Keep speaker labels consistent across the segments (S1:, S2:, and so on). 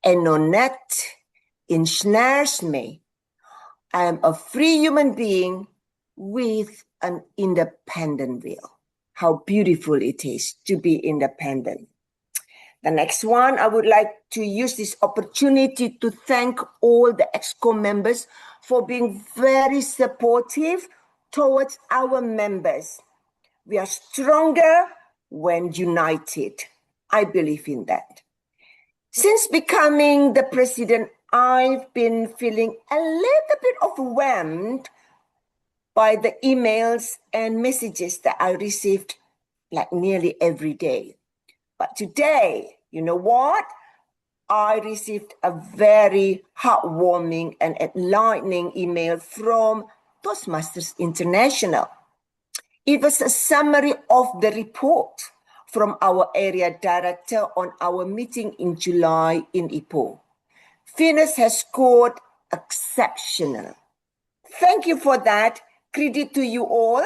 S1: En net ensnares me. I am a free human being with an independent will. How beautiful it is to be independent. The next one, I would like to use this opportunity to thank all the EXCO members for being very supportive towards our members. We are stronger when united. I believe in that. Since becoming the president, I've been feeling a little bit overwhelmed by the emails and messages that I received like nearly every day. But today, you know what? I received a very heartwarming and enlightening email from Toastmasters International. It was a summary of the report from our area director on our meeting in July in Ipoh. Venus has scored exceptional. Thank you for that. Credit to you all.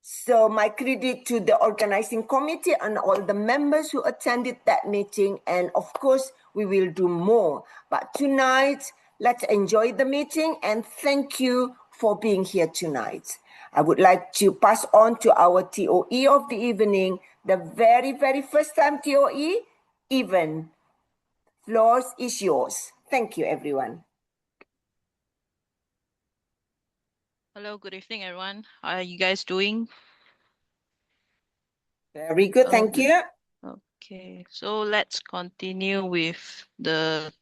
S1: So my credit to the organizing committee and all the members who attended that meeting. And of course, we will do more. But tonight, let's enjoy the meeting and thank you for being here tonight. I would like to pass on to our TOE of the evening, the very, very first time TOE, Even. Floor is yours. Thank you, everyone.
S2: Hello, good evening, everyone. How are you guys doing?
S1: Very good, thank you.
S2: Okay, so let's continue with the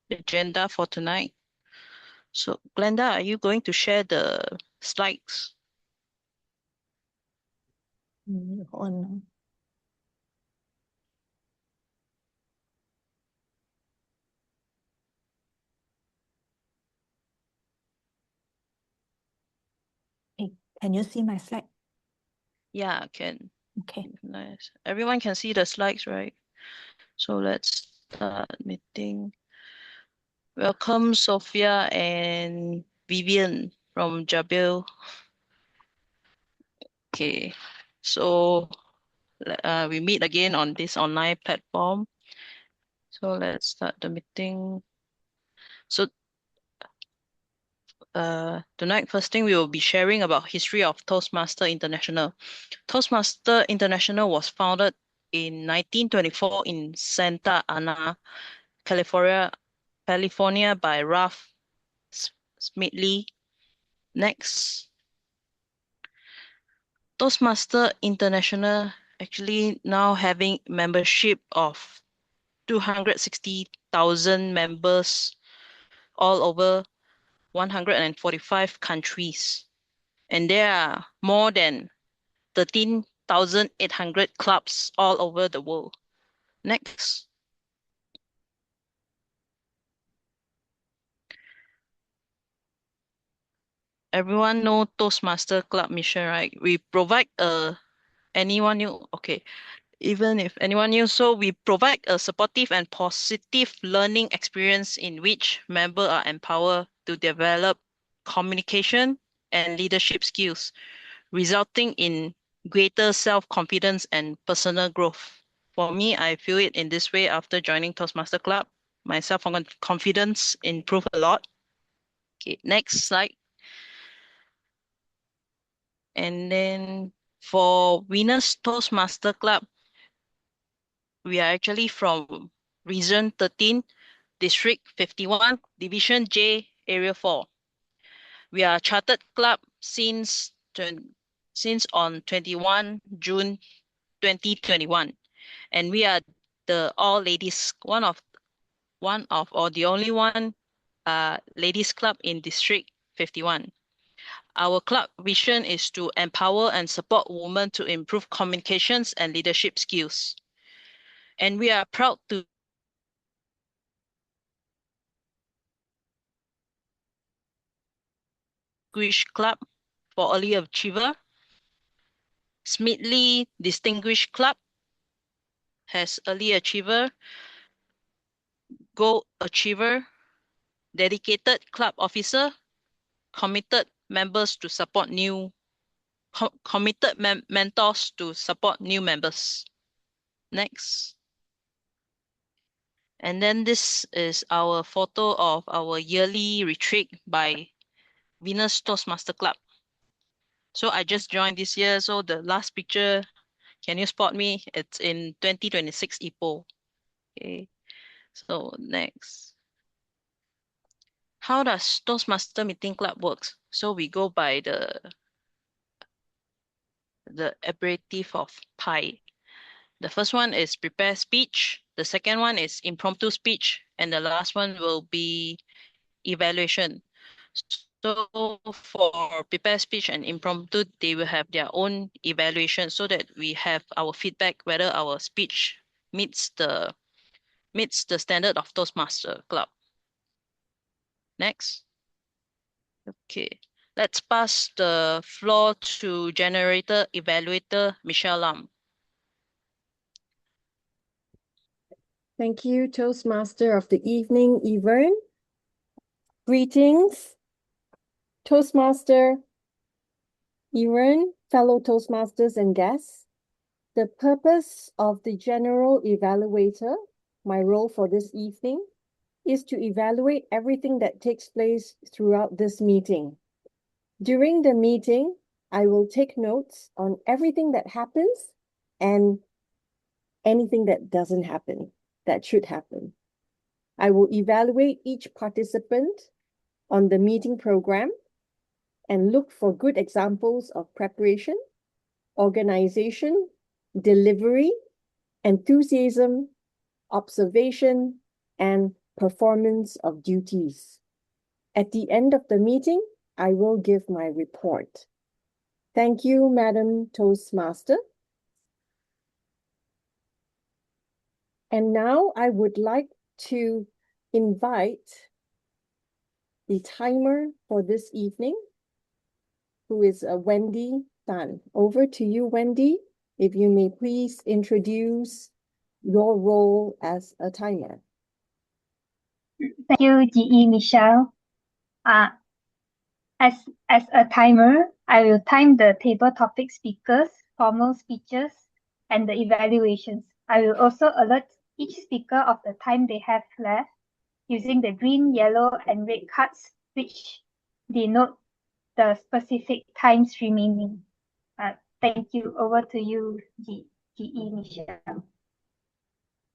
S2: agenda for tonight. So, Glenda, are you going to share the slides?
S3: On. Hey, can you see my slide?
S2: Yeah, I can.
S3: Okay.
S2: Nice. Everyone can see the slides, right? So let's start meeting. Welcome, Sophia and Vivian from Jabil. Okay, so we meet again on this online platform. So let's start the meeting. So tonight, first thing we will be sharing about history of Toastmaster International. Toastmaster International was founded in 1924 in Santa Ana, California by Ralph Smithley. Next, Toastmaster International actually now having membership of 260,000 members all over 145 countries. And there are more than 13,800 clubs all over the world. Next. Everyone know Toastmaster Club mission, right? We provide anyone new, okay, even if anyone new, so we provide a supportive and positive learning experience in which members are empowered to develop communication and leadership skills, resulting in greater self-confidence and personal growth. For me, I feel it in this way after joining Toastmaster Club. My self-confidence improved a lot. Okay, next slide. And then for Winners Toastmaster Club, we are actually from Region 13, District 51, Division J, Area 4. We are a chartered club since on 21 June 2021, and we are the all ladies one of or the only one ladies club in District 51. Our club vision is to empower and support women to improve communications and leadership skills. And we are proud to Distinguished Club for Early Achiever. Smithley Distinguished Club has Early Achiever, Gold Achiever, Dedicated Club Officer, committed members to support committed mentors to support new members. Next. And then this is our photo of our yearly retreat by Venus Toastmaster Club. So I just joined this year. So the last picture, can you spot me? It's in 2026 Ipoh. Okay. So next. How does Toastmaster Meeting Club works? So we go by the abbreviative of PIE. The first one is prepare speech. The second one is impromptu speech. And the last one will be evaluation. So for prepare speech and impromptu, they will have their own evaluation so that we have our feedback whether our speech meets the standard of Toastmaster Club. Next. Okay. Let's pass the floor to generator evaluator Michelle Lam.
S4: Thank you, Toastmaster of the evening, Yvonne. Greetings, Toastmaster Yvonne, fellow Toastmasters and guests. The purpose of the general evaluator, my role for this evening, is to evaluate everything that takes place throughout this meeting. During the meeting, I will take notes on everything that happens and anything that doesn't happen, that should happen. I will evaluate each participant on the meeting program and look for good examples of preparation, organization, delivery, enthusiasm, observation, and performance of duties. At the end of the meeting, I will give my report. Thank you, Madam Toastmaster. And now I would like to invite the timer for this evening, who is Wendy Tan. Over to you, Wendy. If you may please introduce your role as a timer.
S5: Thank you, GE Michelle. As a timer, I will time the table topic speakers, formal speeches, and the evaluations. I will also alert each speaker of the time they have left using the green, yellow, and red cards, which denote the specific times remaining. Thank you. Over to you, GE Michelle.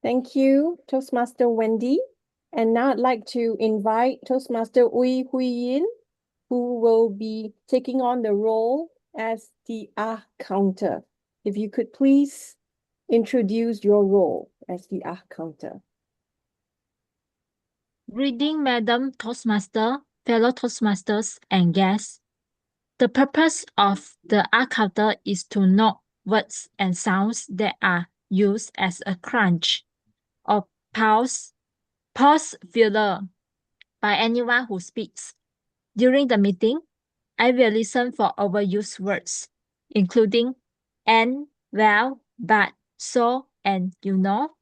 S4: Thank you, Toastmaster Wendy. And now I'd like to invite Toastmaster Ui Hui Yin, who will be taking on the role as the counter. If you could please introduce your role as the counter.
S3: Greeting, Madam Toastmaster, fellow Toastmasters, and guests. The purpose of the R counter is to note words and sounds that are used as a crunch or pause filler by anyone who speaks. During the meeting, I will listen for overused words, including and, well, but, so, and you know.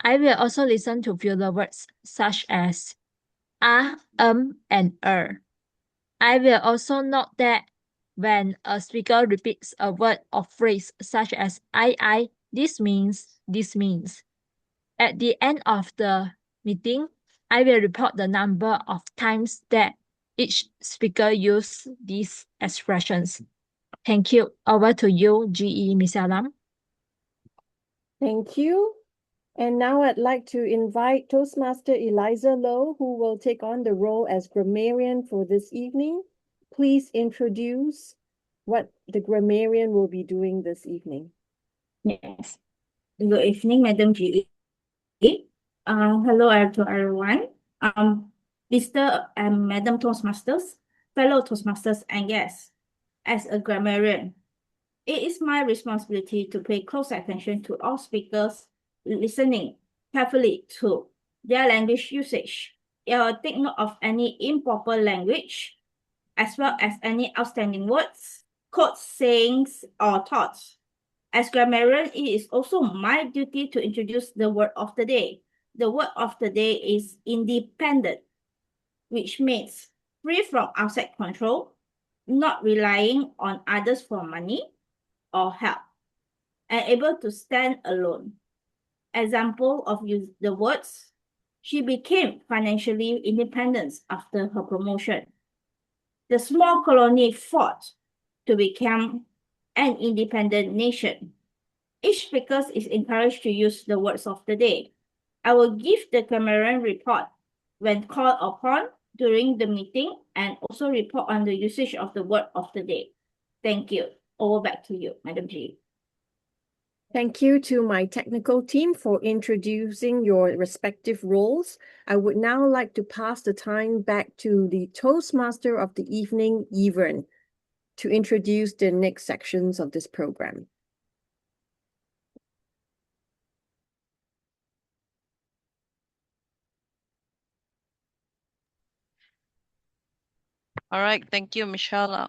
S3: I will also listen to filler words such as and I will also note that when a speaker repeats a word or phrase such as I, this means. At the end of the meeting, I will report the number of times that each speaker used these expressions. Thank you. Over to you, GE Michelle Lam.
S4: Thank you. And now I'd like to invite Toastmaster Eliza Low, who will take on the role as grammarian for this evening. Please introduce what the grammarian will be doing this evening.
S6: Yes. Good evening, Madam GE. Hello to everyone. Mr. and Madam Toastmasters, fellow Toastmasters and guests. As a grammarian, it is my responsibility to pay close attention to all speakers, listening carefully to their language usage. Take note of any improper language, as well as any outstanding words, quotes, sayings, or thoughts. As grammarian, it is also my duty to introduce the word of the day. The word of the day is independent, which means free from outside control, not relying on others for money or help, and able to stand alone. Example of the words She became financially independent after her promotion. The small colony fought to become an independent nation. Each speaker is encouraged to use the words of the day. I will give the Cameron report when called upon during the meeting and also report on the usage of the word of the day. Thank you. Over back to you, Madam G.
S4: Thank you to my technical team for introducing your respective roles. I would now like to pass the time back to the Toastmaster of the evening, Yvonne, to introduce the next sections of this program.
S2: All right, thank you, Michelle.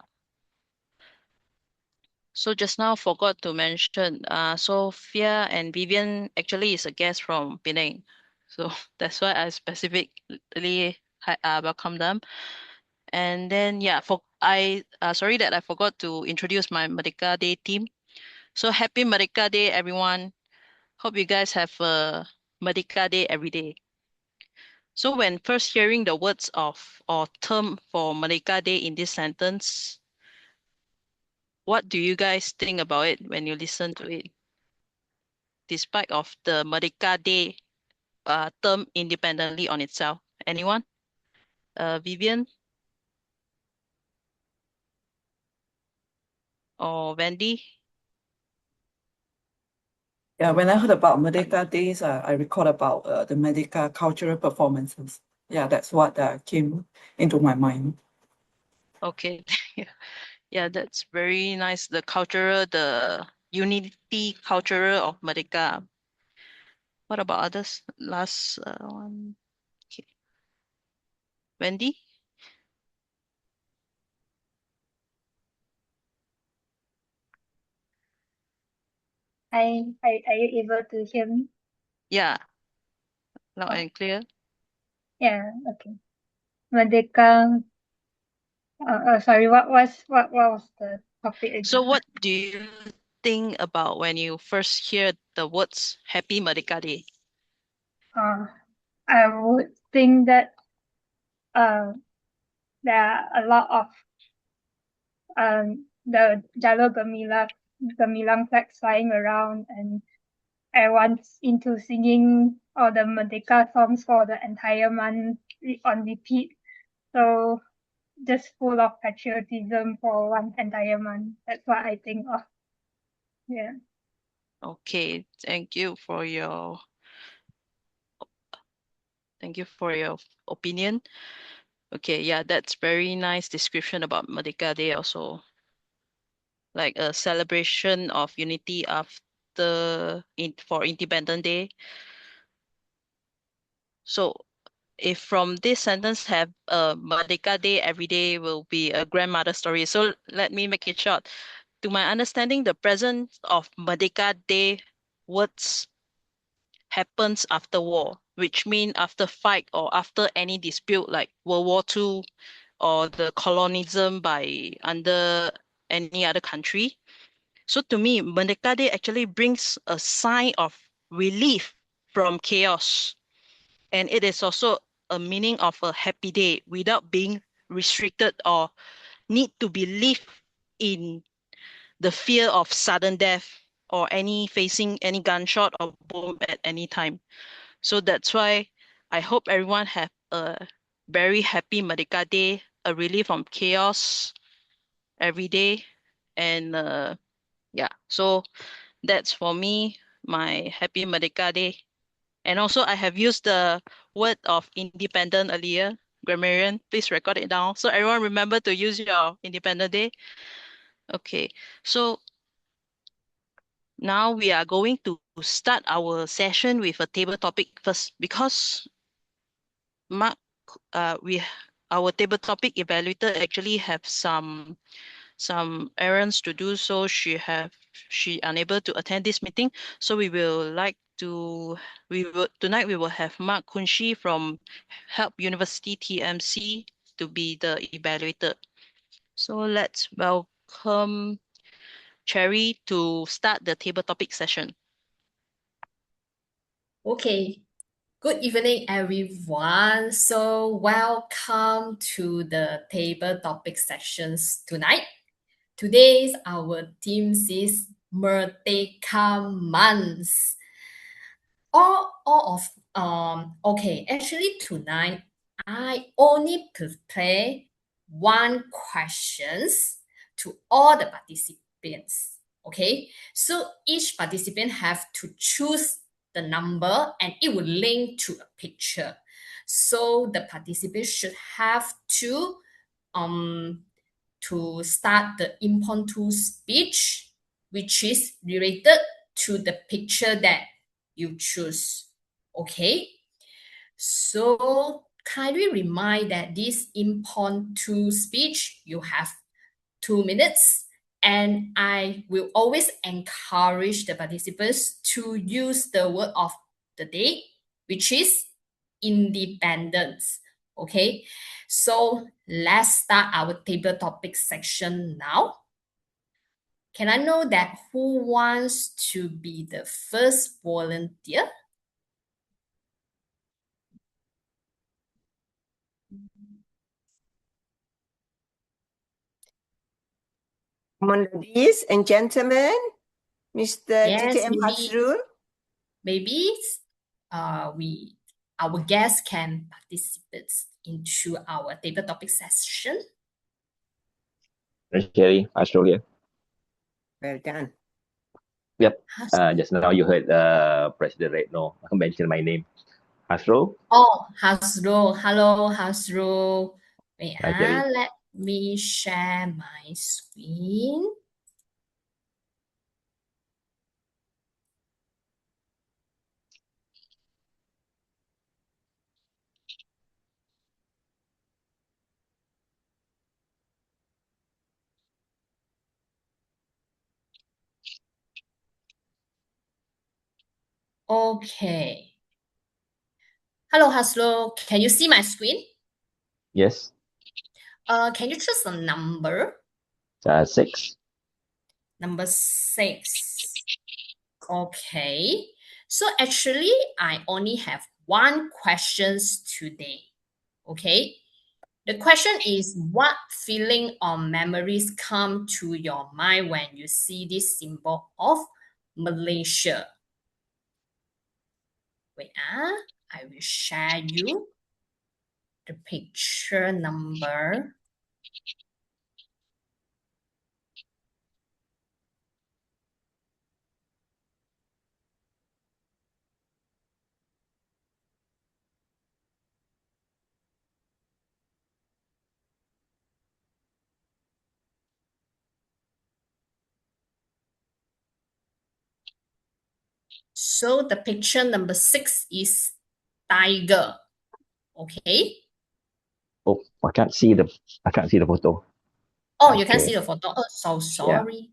S2: So just now forgot to mention, Sophia and Vivian actually is a guest from Penang. So that's why I specifically welcome them. And then yeah, sorry that I forgot to introduce my Merdeka Day team. So happy Merdeka Day, everyone. Hope you guys have a Merdeka Day every day. So when first hearing the words of or term for Merdeka Day in this sentence, what do you guys think about it when you listen to it? Despite of the Merdeka Day term independently on itself. Anyone? Vivian or Wendy?
S7: Yeah, when I heard about Merdeka Days, I recall about the Merdeka cultural performances. Yeah, that's what came into my mind.
S2: Okay. Yeah, that's very nice. The unity cultural of Merdeka. What about others? Last one. Okay. Wendy?
S5: Are you able to hear me?
S2: Yeah, loud
S5: Oh,
S2: and clear.
S5: yeah, okay. Merdeka, sorry, what was the topic
S2: So
S5: again?
S2: what do you think about when you first hear the words Happy Merdeka Day?
S5: I would think that uh, there are a lot of the Gemilang flags flying around, and everyone's into singing all the Merdeka songs for the entire month on repeat. So just full of patriotism for one entire month. That's what I think of. Yeah.
S2: Okay, thank you for your opinion. Okay, yeah, that's very nice description about Merdeka Day also. Like a celebration of unity for Independence Day. So if from this sentence have Merdeka Day every day will be a grandmother story. So let me make it short. To my understanding, the presence of Merdeka Day words happens after war, which mean after fight or after any dispute like World War II or the colonialism by under any other country. So to me, Merdeka Day actually brings a sign of relief from chaos. And it is also a meaning of a happy day without being restricted or need to be lived in the fear of sudden death or any facing any gunshot or bomb at any time. So that's why I hope everyone have a very happy Merdeka Day, a relief from chaos every day. And yeah, so that's for me, my happy Merdeka Day. And also I have used the word of independent earlier. Grammarian, please record it down. So everyone remember to use your Independent Day. Okay, so now we are going to start our session with a table topic first because Mark, our table topic evaluator actually have some errands to do, so she unable to attend this meeting. So tonight we will have Mark Kunshi from Help University TMC to be the evaluator. So let's welcome Cherry to start the table topic session.
S8: Okay. Good evening, everyone. So welcome to the table topic sessions tonight. Today's our theme is Merdeka months. Okay, actually tonight I only prepare one questions to all the participants. Okay, so each participant have to choose the number and it will link to a picture. So the participants should have to start the impromptu speech, which is related to the picture that you choose. Okay, so kindly remind that this impromptu speech you have 2 minutes, and I will always encourage the participants to use the word of the day, which is independence. Okay, so let's start our table topic section now. Can I know that who wants to be the first volunteer?
S1: Ladies and gentlemen, Mr.
S8: Yes,
S1: TTM Hasrul.
S8: maybe our guests can participate into our table topic session.
S9: Sherry, Australia.
S1: Well done.
S9: Yep. Just now you heard President Retno mention my name. Hasro.
S8: Oh, Hasro. Hello, Hasro. Wait,
S9: Hi, Jerry.
S8: let me share my screen. Okay. Hello, Hasro. Can you see my screen?
S9: Yes.
S8: Can you choose a number?
S9: 6.
S8: Number 6. Okay. So actually, I only have one questions today. Okay. The question is, what feeling or memories come to your mind when you see this symbol of Malaysia? Wait, I will share you the picture number. So the picture number 6 is tiger. Okay.
S9: Oh, I can't see the photo.
S8: Oh, you can't
S9: Okay.
S8: see the photo. Oh, so sorry.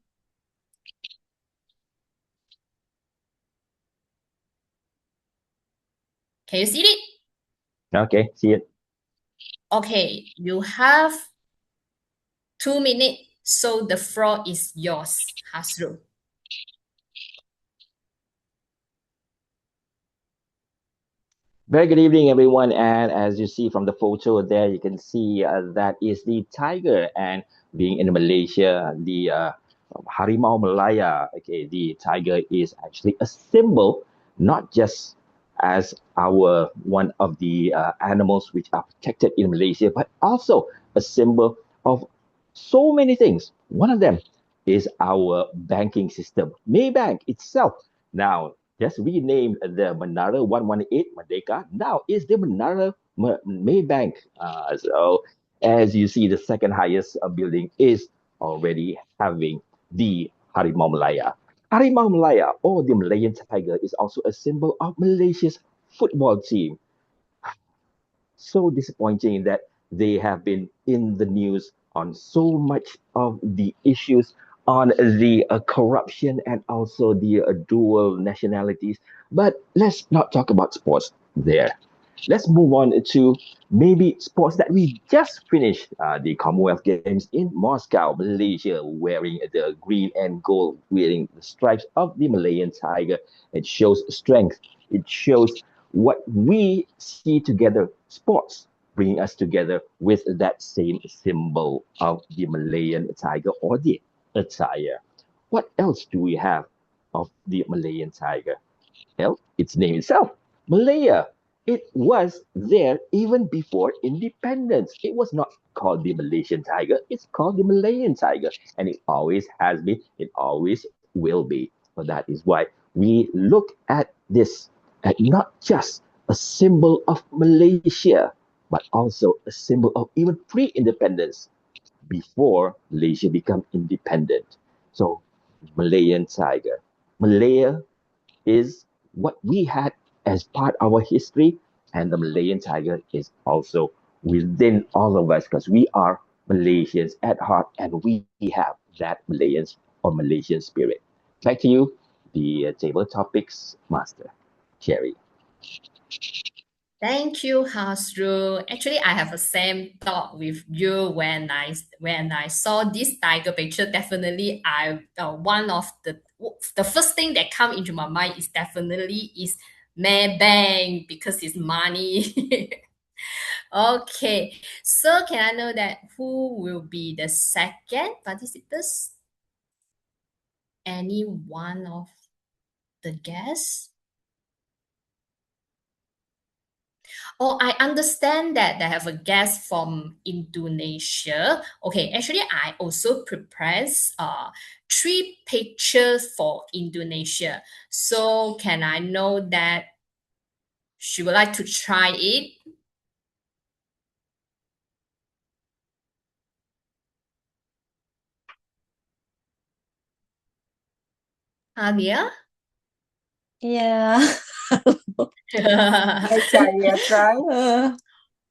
S8: Can you see it?
S9: Okay, see it.
S8: Okay, you have 2 minutes. So the floor is yours, Hasru.
S9: Very good evening, everyone. And as you see from the photo there, you can see that is the tiger. And being in Malaysia, the Harimau Malaya, okay, the tiger is actually a symbol, not just as our one of the animals which are protected in Malaysia, but also a symbol of so many things. One of them is our banking system, Maybank itself. Now, just renamed the Menara 118 Merdeka. Now is the Menara Maybank. So as you see, the second highest building is already having the Harimau Malaya. Harimau Malaya, or the Malayan tiger, is also a symbol of Malaysia's football team. So disappointing that they have been in the news on so much of the issues on the corruption and also the dual nationalities. But let's not talk about sports there. Let's move on to maybe sports that we just finished, the Commonwealth Games in Moscow, Malaysia, wearing the green and gold, wearing the stripes of the Malayan tiger. It shows strength. It shows what we see together, sports, bringing us together with that same symbol of the Malayan tiger or the attire. What else do we have of the Malayan tiger? Well, its name itself, Malaya. It was there even before independence. It was not called the Malaysian tiger, it's called the Malayan tiger. And it always has been, it always will be. So that is why we look at this at not just a symbol of Malaysia, but also a symbol of even pre independence before Malaysia became independent. So, Malayan tiger. Malaya is what we had as part of our history, and the Malayan tiger is also within all of us because we are Malaysians at heart and we have that Malaysian spirit. Back to you, the table topics master, Cherry.
S8: Thank you, Hasru. Actually, I have the same thought with you when I saw this tiger picture. Definitely, I one of the first thing that come into my mind is definitely is Maybank because it's money. Okay, so can I know that who will be the second participants? Any one of the guests? Oh, I understand that they have a guest from Indonesia. Okay, actually, I also prepared three pictures for Indonesia. So can I know that she would like to try it? Alia?
S10: Yeah.
S1: Hi, Talia, try.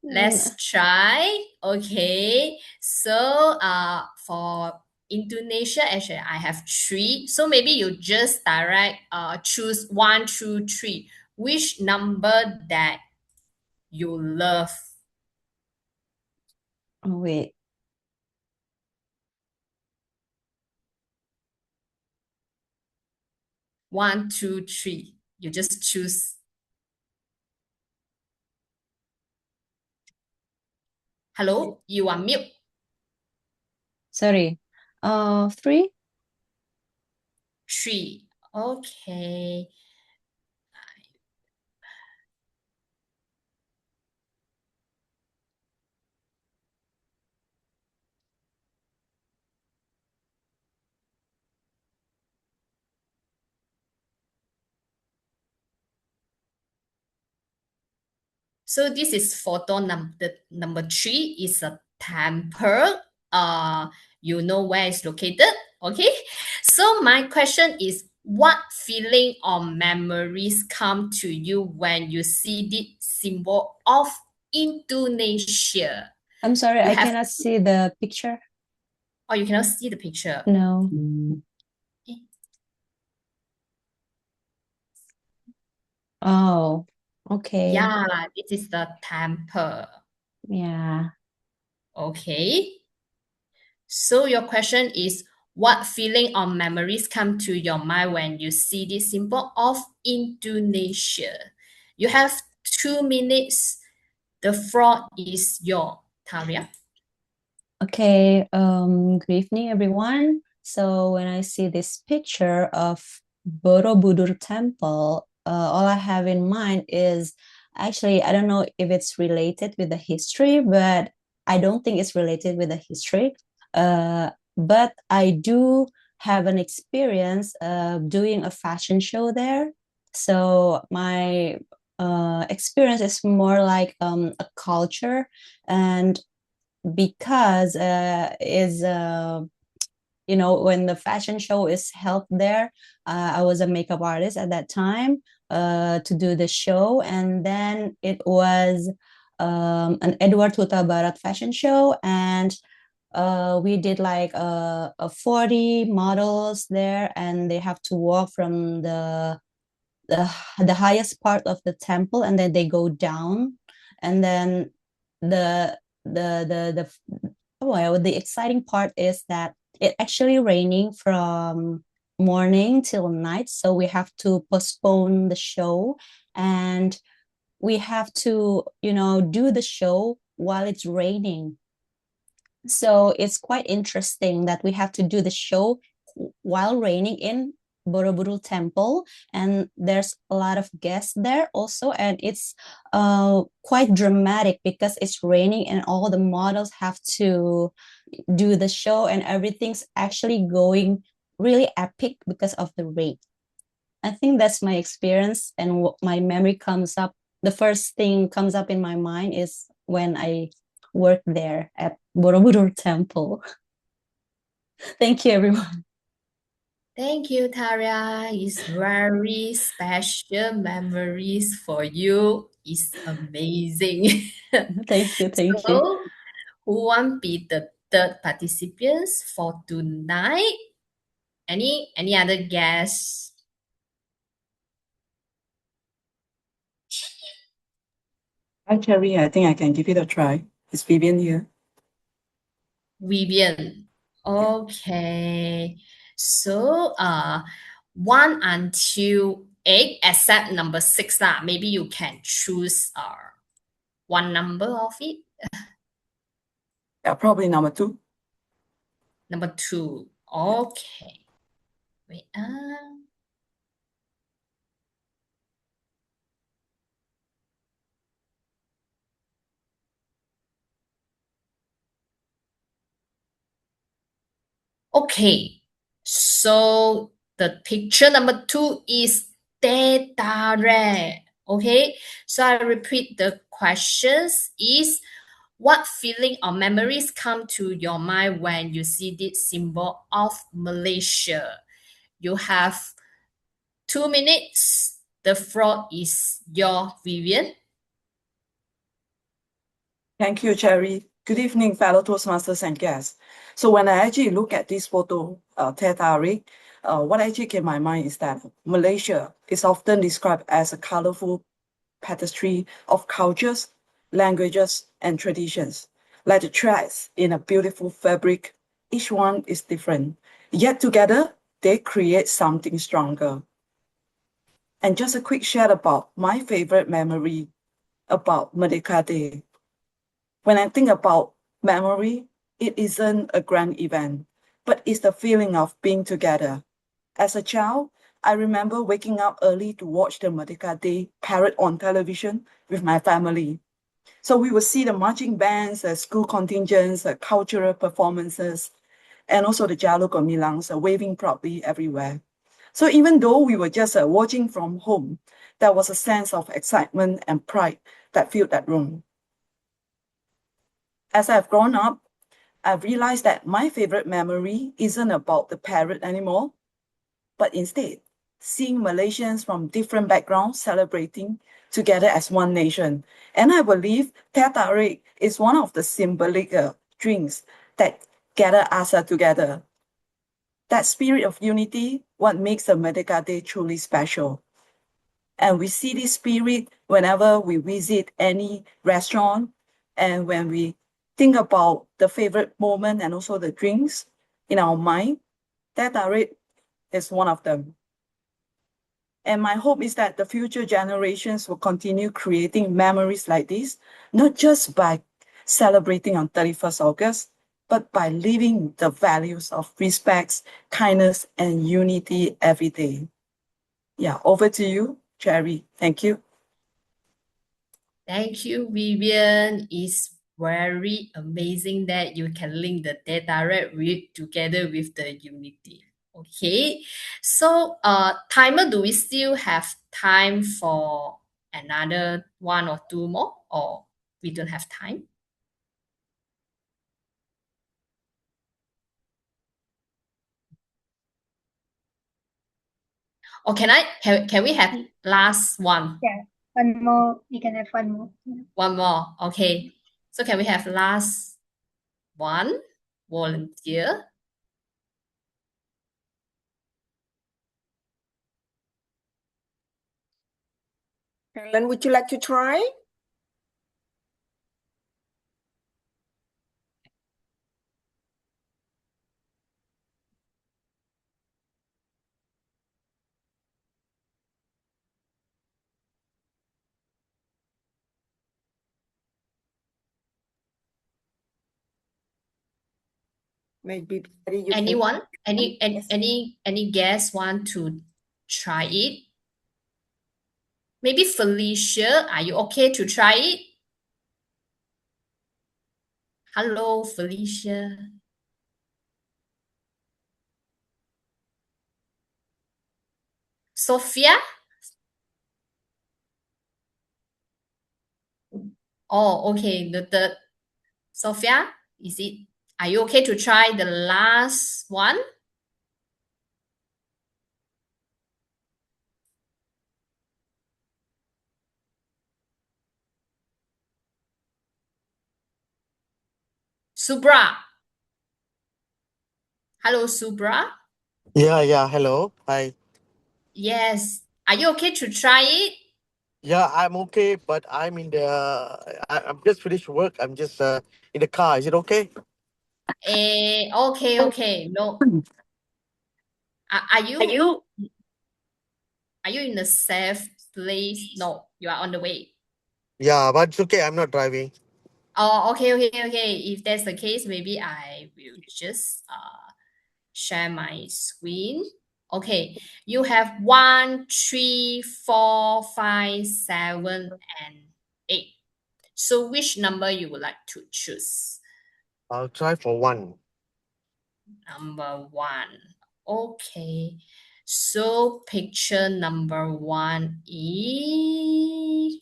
S8: Let's try. Okay. So for Indonesia, actually I have three. So maybe you just choose 1 2 3. Which number that you love?
S10: Oh, wait.
S8: 1 2 3. You just choose. Hello, you are mute.
S10: Sorry. 3?
S8: 3. Okay. So this is photo number 3 is a temple. You know where it's located, okay? So my question is, what feeling or memories come to you when you see the symbol of Indonesia?
S10: I'm sorry,
S8: You
S10: I
S8: have,
S10: cannot see the picture.
S8: or you cannot see the picture.
S10: No. Oh, okay.
S8: Yeah, this is the temple.
S10: Yeah.
S8: Okay. So your question is, what feeling or memories come to your mind when you see this symbol of Indonesia? You have 2 minutes. The floor is your Taria.
S10: Okay, good evening, everyone. So when I see this picture of Borobudur Temple, all I have in mind is actually, I don't know if it's related with the history, but I don't think it's related with the history. But I do have an experience of doing a fashion show there. So my experience is more like a culture, and because is when the fashion show is held there, I was a makeup artist at that time to do the show, and then it was an Edward Huta Barat fashion show, and we did like a 40 models there, and they have to walk from the, the highest part of the temple, and then they go down, and then the well, the exciting part is that it actually raining from morning till night, so we have to postpone the show. And we have to, do the show while it's raining. So it's quite interesting that we have to do the show while raining in Borobudur Temple, and there's a lot of guests there also, and it's quite dramatic because it's raining and all the models have to do the show, and everything's actually going really epic because of the rain. I think that's my experience, and my memory comes up. The first thing comes up in my mind is when I worked there at Borobudur Temple. Thank you, everyone.
S8: Thank you, Taria. It's very special memories for you. It's amazing.
S10: Thank you.
S8: So, who want be the third participants for tonight? Any other guests?
S7: Hi, Cherry. I think I can give it a try. It's Vivian here.
S8: Vivian. Okay. So 1 until 8, except number 6 lah. Maybe you can choose one number of it.
S7: Yeah, probably number 2.
S8: Number 2. Okay. Wait. Okay. So the picture number 2 is teh tarik. Okay. So I repeat the questions is what feeling or memories come to your mind when you see this symbol of Malaysia? You have 2 minutes. The floor is your Vivian.
S7: Thank you, Cherry. Good evening, fellow Toastmasters and guests. So when I actually look at this photo, Teh Tarik, what actually came to my mind is that Malaysia is often described as a colorful tapestry of cultures, languages, and traditions. Like the threads in a beautiful fabric, each one is different, yet together they create something stronger. And just a quick share about my favorite memory about Merdeka Day. When I think about memory, it isn't a grand event, but it's the feeling of being together. As a child, I remember waking up early to watch the Merdeka Day parade on television with my family. So we would see the marching bands, the school contingents, the cultural performances, and also the Jalur Gemilans waving proudly everywhere. So even though we were just watching from home, there was a sense of excitement and pride that filled that room. As I've grown up, I've realized that my favorite memory isn't about the parade anymore, but instead seeing Malaysians from different backgrounds celebrating together as one nation. And I believe Teh Tarik is one of the symbolic drinks that gather us together. That spirit of unity, what makes the Merdeka Day truly special. And we see this spirit whenever we visit any restaurant and when we think about the favorite moment and also the drinks in our mind. Teh Tarik is one of them. And my hope is that the future generations will continue creating memories like this, not just by celebrating on 31st August, but by living the values of respect, kindness, and unity every day. Yeah, over to you, Cherry. Thank you.
S8: Thank you, Vivian. It's very amazing that you can link the Teh Tarik together with the unity. Okay, so timer, do we still have time for another 1 or 2 more, or we don't have time? Or can we have last one?
S5: Yeah, one more. We can have one more. Yeah.
S8: One more. Okay. So can we have last one volunteer?
S1: Helen, would you like to try? Maybe you can.
S8: Anyone?
S1: Yes.
S8: Any guests want to try it? Maybe Felicia, are you okay to try it? Hello, Felicia. Sophia? Oh, okay. The Sophia, are you okay to try the last one? Subra. Hello, Subra.
S11: Yeah, hello. Hi.
S8: Yes. Are you okay to try it?
S11: Yeah, I'm okay, but I'm just finished work. I'm just in the car. Is it okay?
S8: Okay. No. Are you in a safe place? No, you are on the way.
S11: Yeah, but it's okay. I'm not driving.
S8: Oh, okay. If that's the case, maybe I will just share my screen. Okay, you have 1, 3, 4, 5, 7, and 8. So which number you would like to choose?
S11: I'll try for one.
S8: Number 1. Okay. So picture number 1 is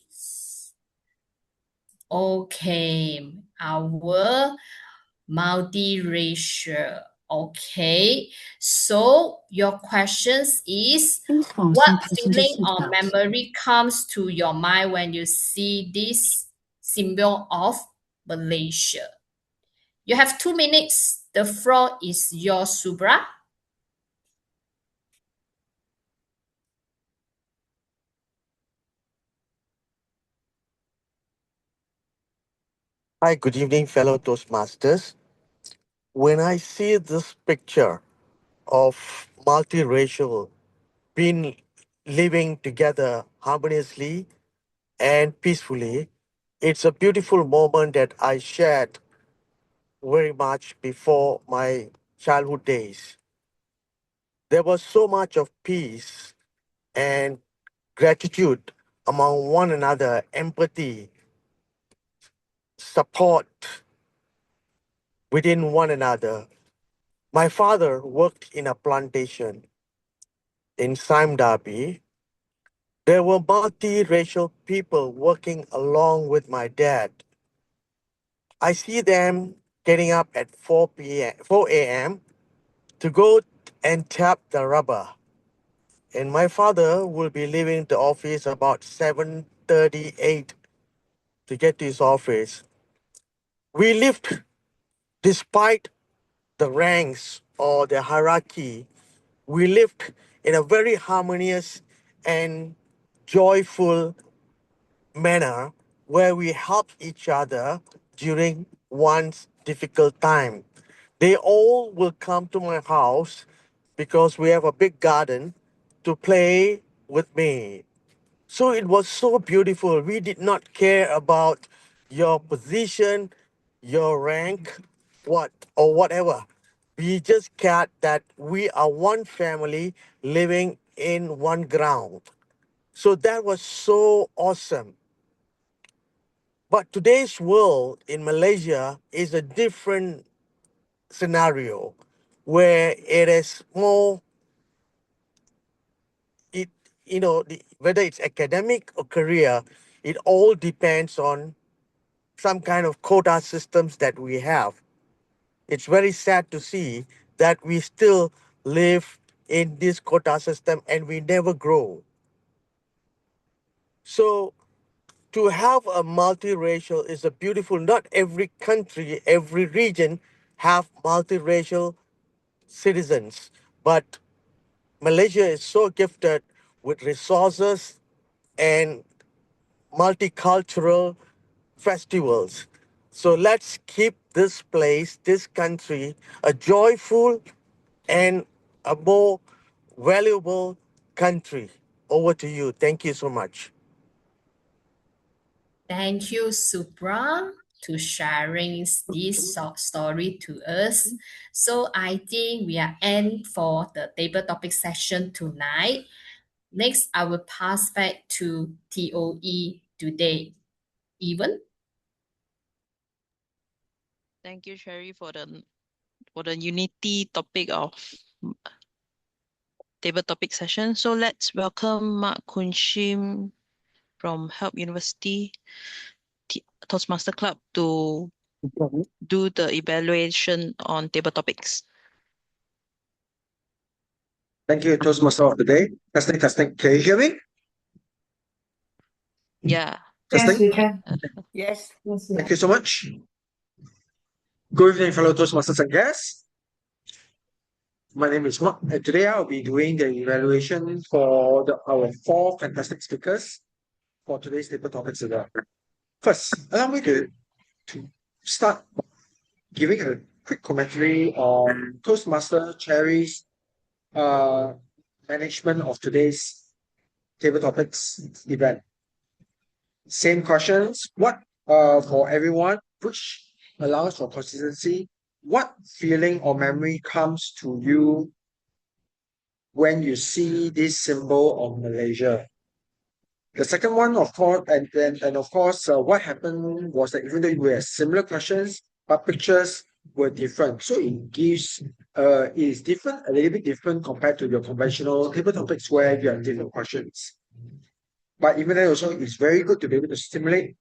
S8: okay. Our multiracial. Okay. So your questions is what feeling or memory comes to your mind when you see this symbol of Malaysia? You have 2 minutes. The floor is yours, Subra.
S11: Hi, good evening, fellow Toastmasters. When I see this picture of multiracial being living together harmoniously and peacefully, it's a beautiful moment that I shared very much before my childhood days. There was so much of peace and gratitude among one another, empathy, support within one another. My father worked in a plantation in Sime Darby. There were multiracial people working along with my dad. I see them getting up at 4 a.m. to go and tap the rubber. And my father will be leaving the office about 7:38 to get to his office. We lived despite the ranks or the hierarchy. We lived in a very harmonious and joyful manner where we helped each other during one's difficult time. They all will come to my house because we have a big garden to play with me. So it was so beautiful. We did not care about your position, your rank, what or whatever. We just cared that we are one family living in one ground. So that was so awesome. But today's world in Malaysia is a different scenario where it is more it whether it's academic or career, it all depends on some kind of quota systems that we have. It's very sad to see that we still live in this quota system and we never grow. So to have a multiracial is a beautiful, not every country, every region have multiracial citizens, but Malaysia is so gifted with resources and multicultural festivals. So let's keep this place, this country, a joyful and a more valuable country. Over to you. Thank you so much.
S8: Thank you, Subra. to sharing this story to us. So I think we are end for the table topic session tonight. Next, I will pass back to TOE today. Even.
S2: Thank you, Cherry, for the unity topic of table topic session. So let's welcome Mark Kunshim from Help University Toastmaster Club to do the evaluation on table topics.
S12: Thank you, Toastmaster of the day. Testing, testing. Can you hear me?
S2: Yeah.
S12: Testing?
S1: we can. Yes.
S12: Thank you so much. Good evening, fellow Toastmasters and guests. My name is Mark, and today I'll be doing the evaluation for our 4 fantastic speakers for today's table topics event. First, allow me to start giving a quick commentary on Toastmaster Cherry's management of today's table topics event. Same questions. What for everyone, which allows for consistency. What feeling or memory comes to you when you see this symbol of Malaysia? The second one, of course, and of course, what happened was that even though we had similar questions, but pictures were different. So it gives it is different, a little bit different compared to your conventional table topics where you have different questions. But even then also, it's very good to be able to stimulate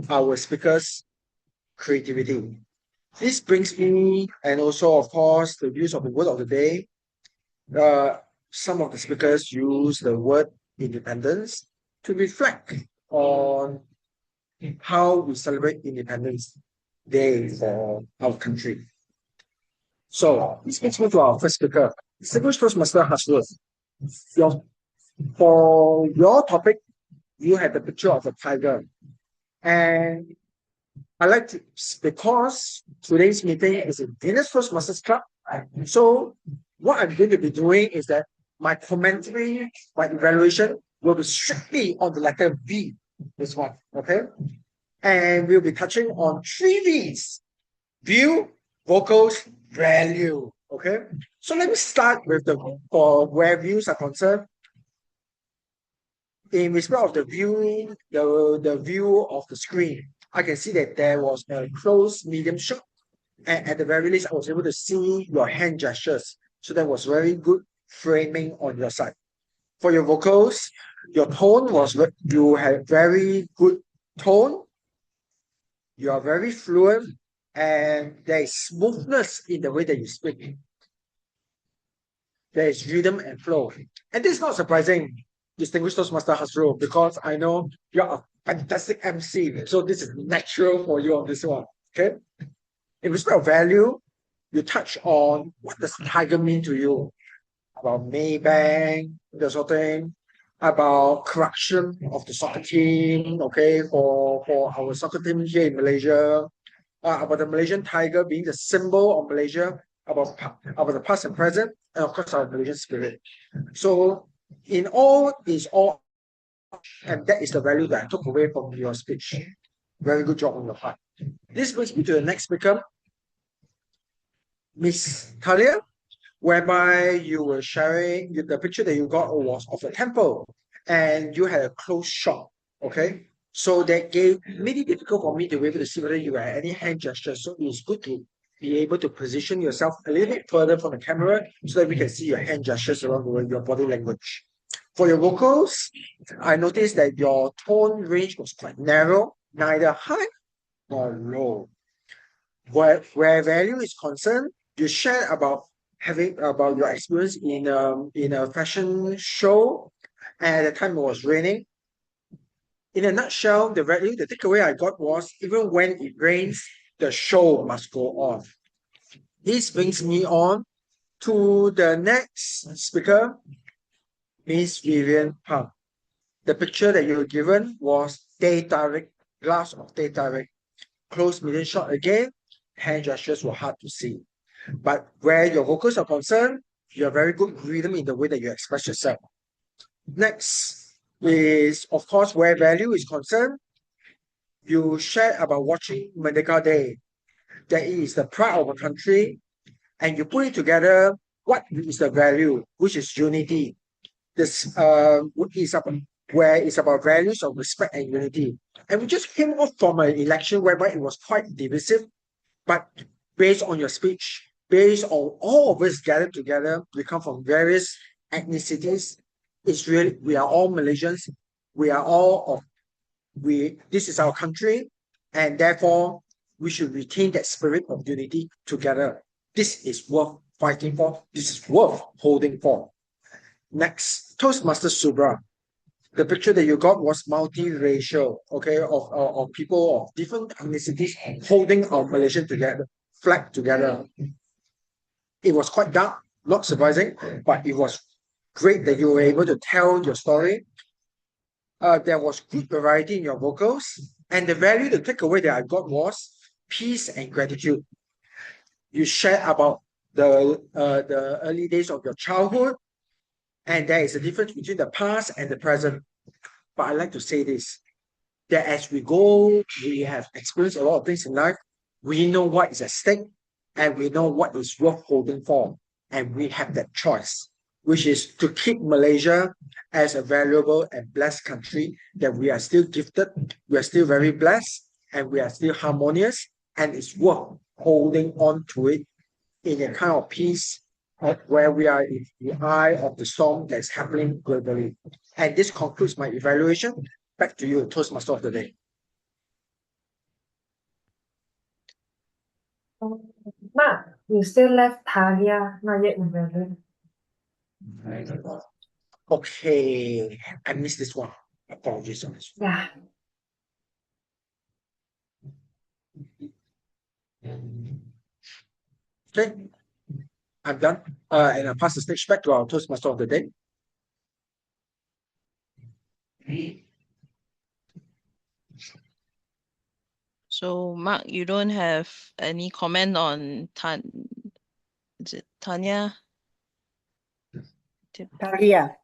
S12: our speakers' creativity. This brings me, and also, of course, the use of the word of the day. Some of the speakers use the word independence to reflect on how we celebrate Independence Day for our country. So, this brings me to our first speaker, Distinguished Toastmaster Hasrul. For your topic, you had the picture of a tiger. And I like to, because today's meeting is in Venus Toastmasters Club. So what I'm going to be doing is that my commentary, my evaluation will be strictly on the letter V, this one, okay? And we'll be touching on 3 V's: view, vocals, value, okay? So let me start with for where views are concerned. In respect of the view, the view of the screen, I can see that there was a close medium shot. And at the very least, I was able to see your hand gestures. So that was very good framing on your side. For your vocals, your tone was, you had very good tone. You are very fluent, and there is smoothness in the way that you speak. There is rhythm and flow. And this is not surprising, Distinguished Toastmaster Hasrul, because I know you're a fantastic MC. So this is natural for you on this one. Okay? In respect of value, you touch on what does tiger mean to you, about Maybank, that sort of thing, about corruption of the soccer team, okay, for our soccer team here in Malaysia, about the Malaysian tiger being the symbol of Malaysia, about the past and present, and of course our Malaysian spirit. So in all is all, and that is the value that I took away from your speech. Very good job on your part. This brings me to the next speaker, Miss Talia, whereby you were sharing the picture that you got was of a temple, and you had a close shot. Okay, so that made it difficult for me to be able to see whether you had any hand gestures. So it's good to be able to position yourself a little bit further from the camera so that we can see your hand gestures around the world, your body language. For your vocals, I noticed that your tone range was quite narrow, neither high nor low. Where value is concerned, you shared about your experience in a fashion show, and at the time it was raining. In a nutshell, the takeaway I got was, even when it rains, the show must go on. This brings me on to the next speaker, Miss Vivian Pang. The picture that you were given was teh tarik, glass of teh tarik. Close medium shot again, hand gestures were hard to see. But where your vocals are concerned, you have very good rhythm in the way that you express yourself. Next is, of course, where value is concerned. You shared about watching Merdeka Day, that it is the pride of a country, and you put it together. What is the value, which is unity? This is about where it's about values of respect and unity. And we just came off from an election whereby it was quite divisive, but based on your speech, based on all of us gathered together, we come from various ethnicities. It's really, we are all Malaysians. We are all of, this is our country, and therefore we should retain that spirit of unity together. This is worth fighting for. This is worth holding for. Next, Toastmasters Subra. The picture that you got was multiracial, okay, of people of different ethnicities holding our Malaysian flag together. It was quite dark, not surprising, but it was great that you were able to tell your story. There was good variety in your vocals, and the value, the takeaway that I got was peace and gratitude. You shared about the early days of your childhood, and there is a difference between the past and the present. But I like to say this, that as we go, we have experienced a lot of things in life. We know what is at stake, and we know what is worth holding for. And we have that choice, which is to keep Malaysia as a valuable and blessed country, that we are still gifted, we are still very blessed, and we are still harmonious, and it's worth holding on to it in a kind of peace where we are in the eye of the storm that's happening globally. And this concludes my evaluation. Back to you, Toastmaster of the Day.
S13: Mark, you still left Talia, not yet evaluated.
S12: Okay, I missed this one. Apologies on this one.
S13: Yeah.
S12: Okay, I'm done. And I'll pass the stage back to our Toastmaster of the Day.
S2: So, Mark, you don't have any comment on is it Tanya? Talia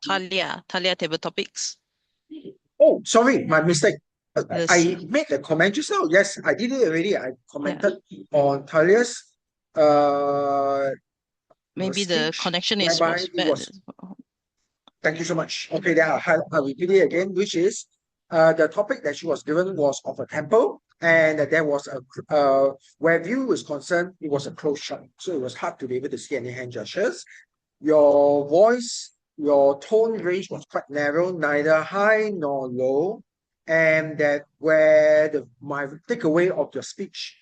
S2: table topics.
S12: Oh, sorry, my mistake.
S2: Yes.
S12: I made the comment just now. Yes, I did it already. I commented on Talia's
S2: maybe the
S12: speech,
S2: connection is
S12: whereby
S2: was
S12: it
S2: bad.
S12: was. Thank you so much. Okay, then I'll repeat it again, which is the topic that she was given was of a temple, and there was where view was concerned, it was a closed shot, so it was hard to be able to see any hand gestures. Your voice, your tone range was quite narrow, neither high nor low, and that where my takeaway of your speech,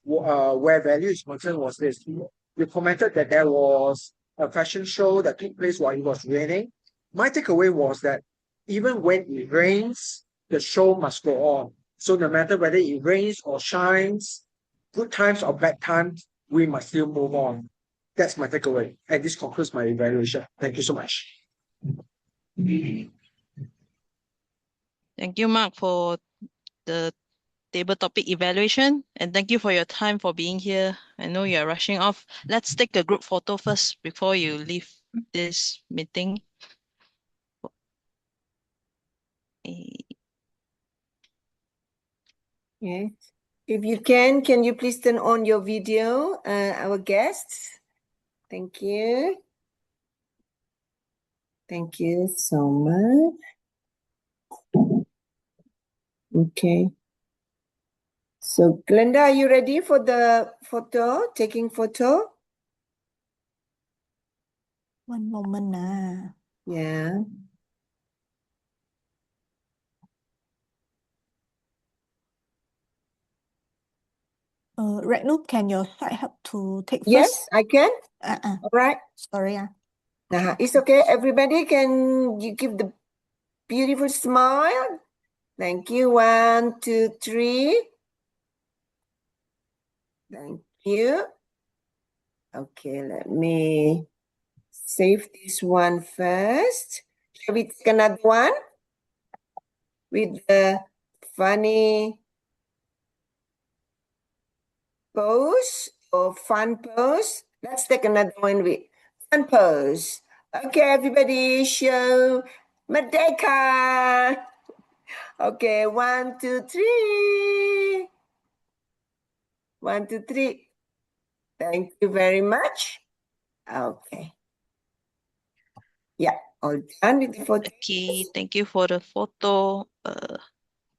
S12: where value is concerned, was this. You commented that there was a fashion show that took place while it was raining. My takeaway was that even when it rains, the show must go on. So no matter whether it rains or shines, good times or bad times, we must still move on. That's my takeaway. And this concludes my evaluation. Thank you so much.
S2: Thank you, Mark, for the table topic evaluation, and thank you for your time for being here. I know you are rushing off. Let's take a group photo first before you leave this meeting.
S1: Yes. If you can you please turn on your video, our guests? Thank you. Thank you so much. Okay. So, Glenda, are you ready for the photo, taking photo?
S14: One moment.
S1: Yeah.
S14: Retno, can your side help to take first?
S1: Yes, I can. All right.
S14: Sorry.
S1: It's okay. Everybody, can you give the beautiful smile? Thank you. 1, 2, 3. Thank you. Okay, let me save this one first. Shall we take another one with the funny pose or fun pose? Let's take another one with fun pose. Okay, everybody, show Merdeka. Okay, 1, 2, 3. 1, 2, 3. Thank you very much. Okay. Yeah, all done with the photo.
S2: Okay, thank you for the photo.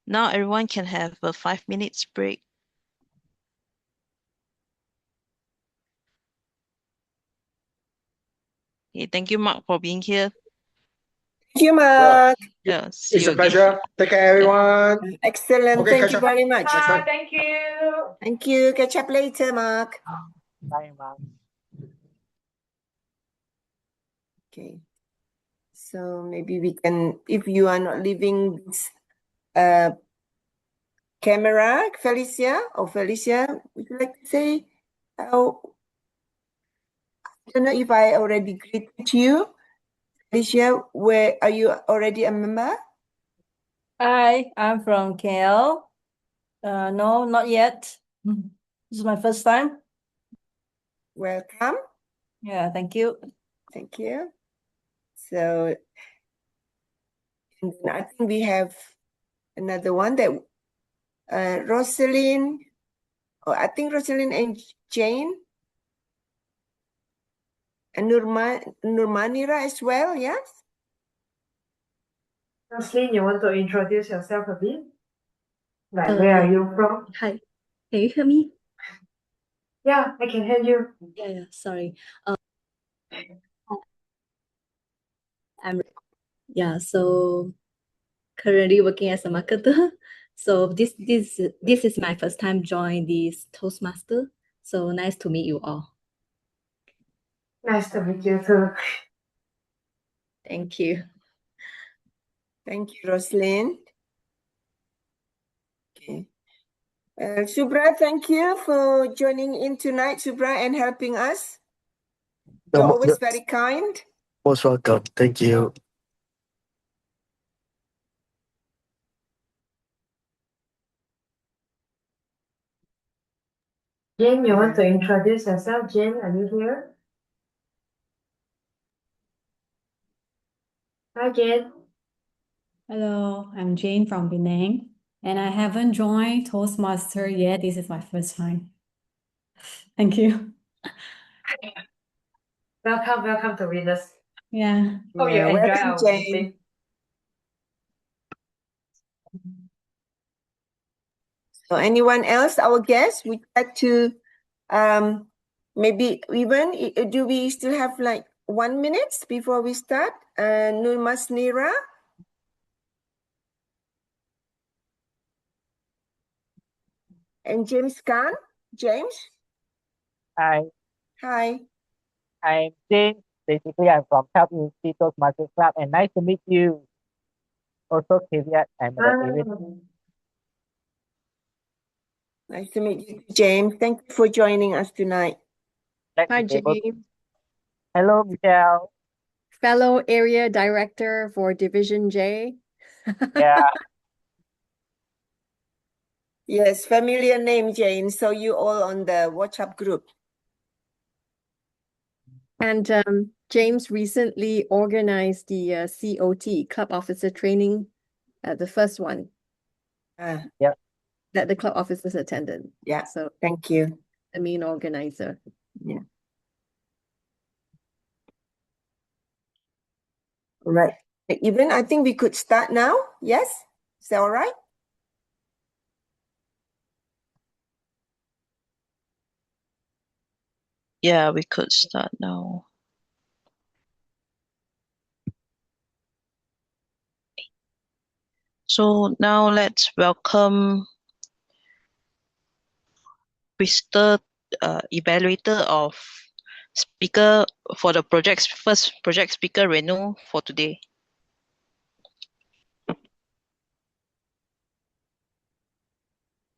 S2: Now everyone can have a 5 minutes break. Okay, thank you, Mark, for being here.
S1: Thank you,
S12: Well,
S1: Mark.
S2: Yeah, see
S12: it's
S2: you
S12: a
S2: again.
S12: pleasure. Take care, everyone.
S1: Excellent.
S12: Okay,
S1: Thank
S12: catch
S1: you
S12: up
S1: very much.
S12: next time.
S13: Thank you.
S1: Thank you. Catch up later, Mark.
S11: Bye, Mark.
S1: Okay. So maybe we can, if you are not leaving this camera, Felicia, would you like to say, I don't know if I already greeted you. Felicia, where are you already a member?
S15: Hi, I'm from KL. No, not yet. This is my first time.
S1: Welcome.
S15: Yeah, thank you.
S1: Thank you. So and then I think we have another one that Rosalind, I think Rosalind and Jane and Nurmanira as well, yes?
S13: Roslyn, you want to introduce yourself a bit? Like, where are you from?
S16: Hi, can you hear me?
S13: Yeah, I can hear you.
S16: Yeah, sorry. I'm so currently working as a marketer. So this is my first time join this Toastmaster. So nice to meet you all.
S13: Nice to meet you too.
S16: Thank you.
S1: Thank you, Rosalind. Okay. Subra, thank you for joining in tonight, Subra, and helping us. You're always very kind.
S11: Most welcome. Thank you.
S13: Jane, you want to introduce yourself? Jane, are you here? Hi, Jane.
S17: Hello, I'm Jane from Penang, and I haven't joined Toastmaster yet. This is my first time. Thank you.
S13: Welcome to Venus.
S17: Yeah.
S13: Hope you
S1: Yeah,
S13: enjoy
S1: welcome,
S13: our
S1: Jane.
S13: meeting.
S1: So anyone else, our guests, would like to maybe even, do we still have like 1 minute before we start? Nurmasnira? And James Khan? James?
S18: Hi,
S1: Hi.
S18: I'm James. Basically, I'm from South University Toastmasters Club, and nice to meet you. Also, Kvyat and David.
S1: Nice to meet you, James. Thank you for joining us tonight.
S19: Hi, James.
S18: Hello, Michelle.
S19: Fellow area director for Division J.
S18: Yeah.
S1: Yes, familiar name, Jane. So you all on the WhatsApp group.
S19: And James recently organized the COT, Club Officer Training, the first one.
S18: Yeah.
S19: That the club officers attended.
S1: Yeah.
S19: So
S1: thank you.
S19: The main organizer.
S1: Yeah. All right. Even I think we could start now. Yes? Is that all right?
S2: Yeah, we could start now. So now let's welcome Crystal, evaluator of speaker for the first project speaker Renu for today.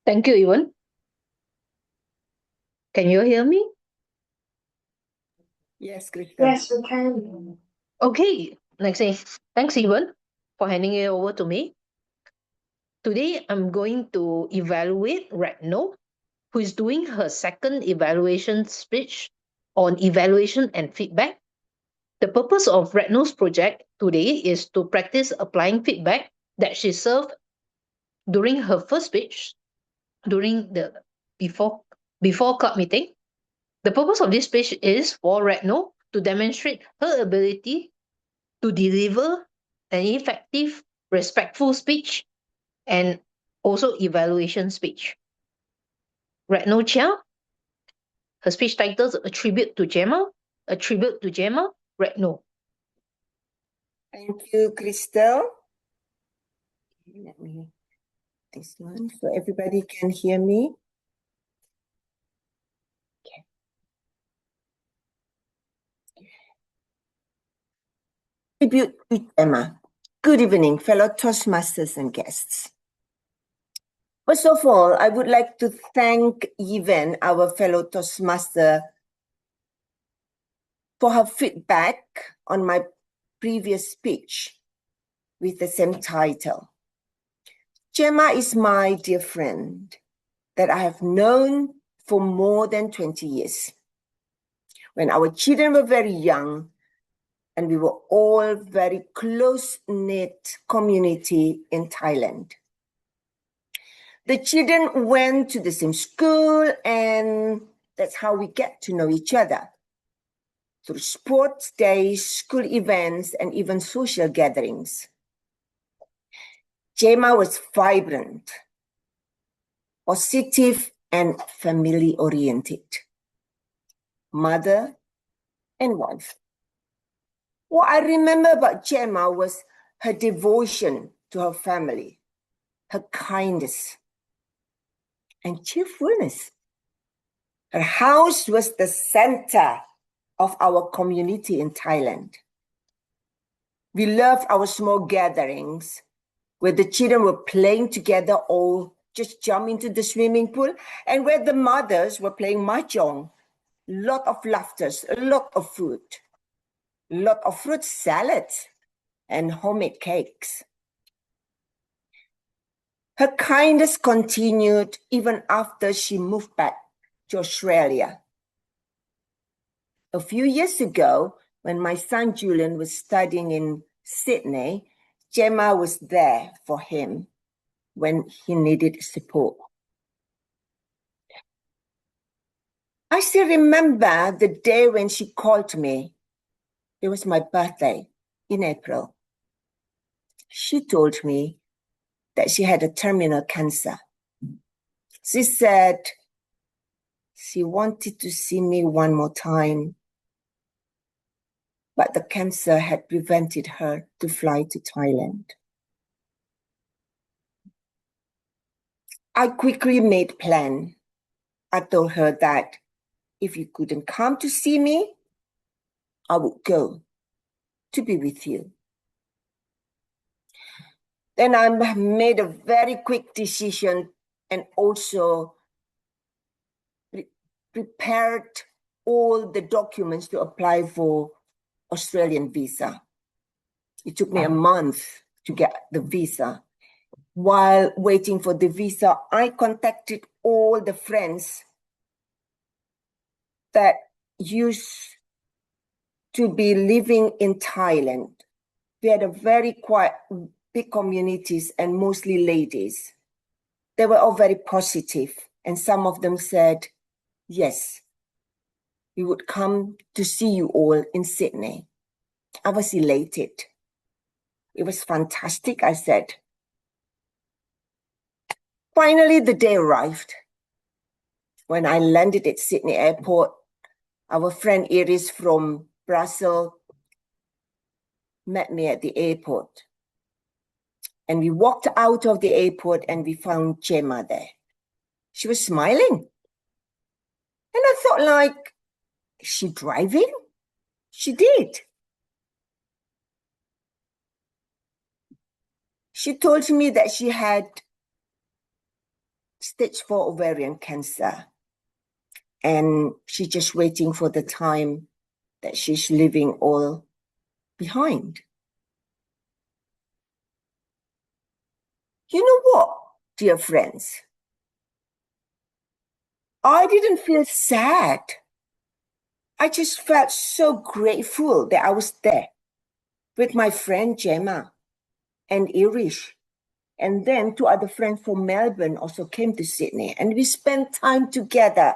S20: Thank you, Ewan. Can you hear me?
S1: Yes, Crystal.
S13: Yes, we can.
S20: Okay, thanks, Ewan, for handing it over to me. Today, I'm going to evaluate Retno, who is doing her second evaluation speech on evaluation and feedback. The purpose of Retno's project today is to practice applying feedback that she served during her first speech, during the before club meeting. The purpose of this speech is for Retno to demonstrate her ability to deliver an effective, respectful speech and also evaluation speech. Retno Chia, her speech title is A Tribute to Gemma, Retno.
S1: Thank you, Crystal. Let me this one so everybody can hear me. Okay. Tribute to Gemma. Good evening, fellow Toastmasters and guests. First of all, I would like to thank Yvonne, our fellow Toastmaster, for her feedback on my previous speech with the same title. Gemma is my dear friend that I have known for more than 20 years. When our children were very young, and we were all very close-knit community in Thailand. The children went to the same school, and that's how we get to know each other. Through sports days, school events, and even social gatherings. Gemma was vibrant, positive, and family-oriented. Mother and wife. What I remember about Gemma was her devotion to her family, her kindness, and cheerfulness. Her house was the center of our community in Thailand. We loved our small gatherings where the children were playing together or just jump into the swimming pool, and where the mothers were playing mahjong. Lot of laughter, a lot of food, a lot of fruit salads and homemade cakes. Her kindness continued even after she moved back to Australia. A few years ago, when my son Julian was studying in Sydney, Gemma was there for him when he needed support. I still remember the day when she called me. It was my birthday in April. She told me that she had a terminal cancer. She said she wanted to see me one more time, but the cancer had prevented her to fly to Thailand. I quickly made plan. I told her that if you couldn't come to see me, I would go to be with you. Then I made a very quick decision and also prepared all the documents to apply for Australian visa. It took me a month to get the visa. While waiting for the visa, I contacted all the friends that used to be living in Thailand. We had a very quiet, big communities and mostly ladies. They were all very positive, and some of them said, yes, we would come to see you all in Sydney. I was elated. It was fantastic, I said. Finally, the day arrived. When I landed at Sydney Airport, our friend Iris from Brussels met me at the airport. And we walked out of the airport and we found Gemma there. She was smiling. And I thought, like, is she driving? She did. She told me that she had stage 4 ovarian cancer. And she's just waiting for the time that she's leaving all behind. You know what, dear friends? I didn't feel sad. I just felt so grateful that I was there with my friend Gemma and Irish And then two other friends from Melbourne also came to Sydney, and we spent time together.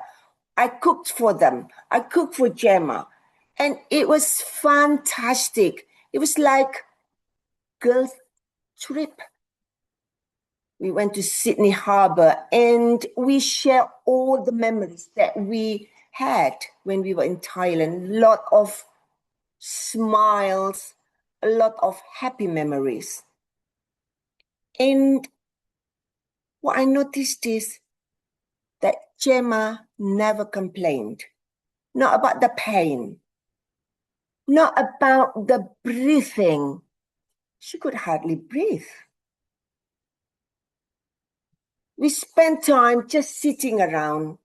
S1: I cooked for them. I cooked for Gemma, and it was fantastic. It was like girls' trip. We went to Sydney Harbour and we shared all the memories that we had when we were in Thailand. A lot of smiles, a lot of happy memories. And what I noticed is that Gemma never complained. Not about the pain, not about the breathing. She could hardly breathe. We spent time just sitting around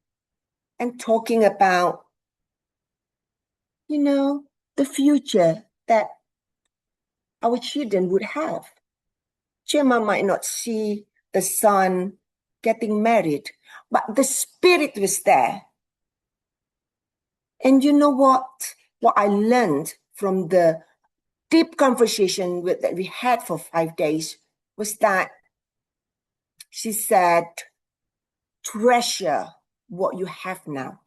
S1: and talking about, the future that our children would have. Gemma might not see the son getting married, but the spirit was there. And you know what? What I learned from the deep conversation that we had for 5 days was that she said, treasure what you have now.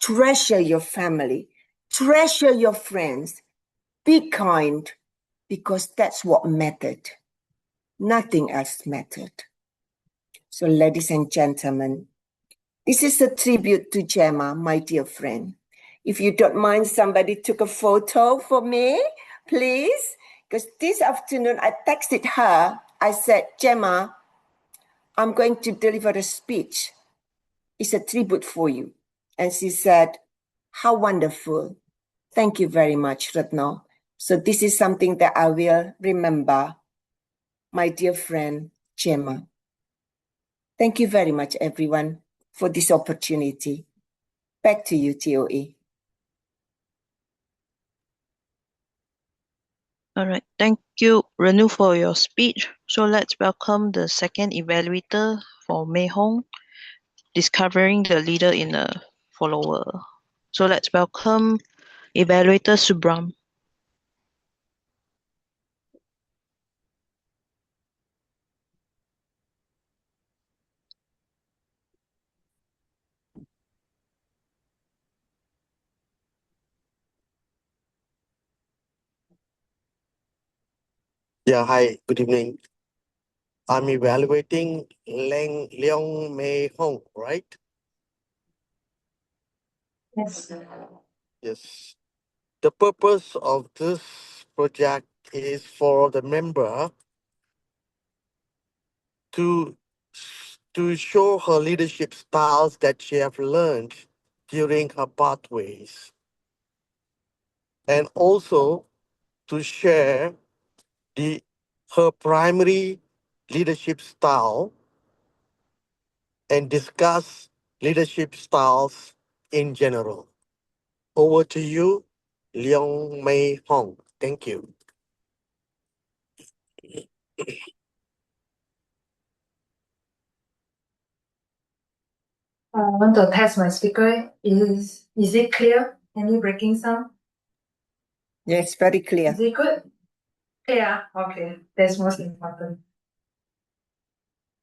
S1: Treasure your family. Treasure your friends. Be kind, because that's what mattered. Nothing else mattered. So, ladies and gentlemen, this is a tribute to Gemma, my dear friend. If you don't mind, somebody took a photo for me, please. Because this afternoon I texted her. I said, Gemma, I'm going to deliver a speech. It's a tribute for you. And she said, how wonderful. Thank you very much, Ratno. So this is something that I will remember, my dear friend, Gemma. Thank you very much, everyone, for this opportunity. Back to you, TOE.
S2: All right. Thank you, Renu, for your speech. So let's welcome the second evaluator for Mei Hong, discovering the leader in a follower. So let's welcome evaluator Subram.
S11: Yeah, hi, good evening. I'm evaluating Leong Mei Hong, right?
S13: Yes.
S11: Yes. The purpose of this project is for the member to to show her leadership styles that she have learned during her pathways, and also to share her primary leadership style and discuss leadership styles in general. Over to you, Leong Mei Hong. Thank you.
S13: I want to test my speaker. Is it clear? Any breaking sound?
S1: Yes, very clear.
S13: Is it good? Clear. Okay, that's most important.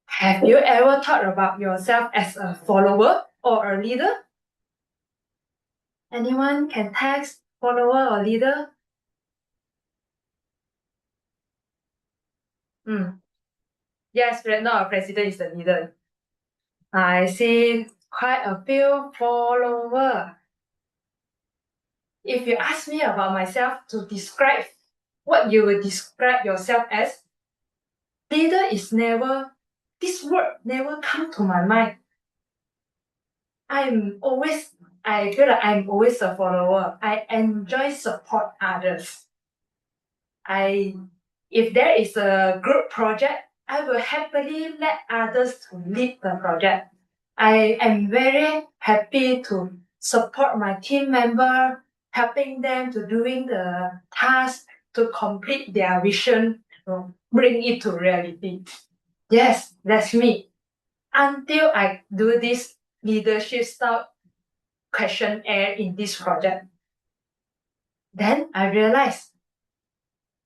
S13: Have you ever thought about yourself as a follower or a leader? Anyone can text follower or leader? Yes, right now our president is the leader. I see quite a few follower. If you ask me about myself to describe what you would describe yourself as, leader is never, this word never come to my mind. I feel like I'm always a follower. I enjoy support others. If there is a group project, I will happily let others to lead the project. I am very happy to support my team member, helping them to doing the task to complete their vision, bring it to reality. Yes, that's me. Until I do this leadership style questionnaire in this project. Then I realized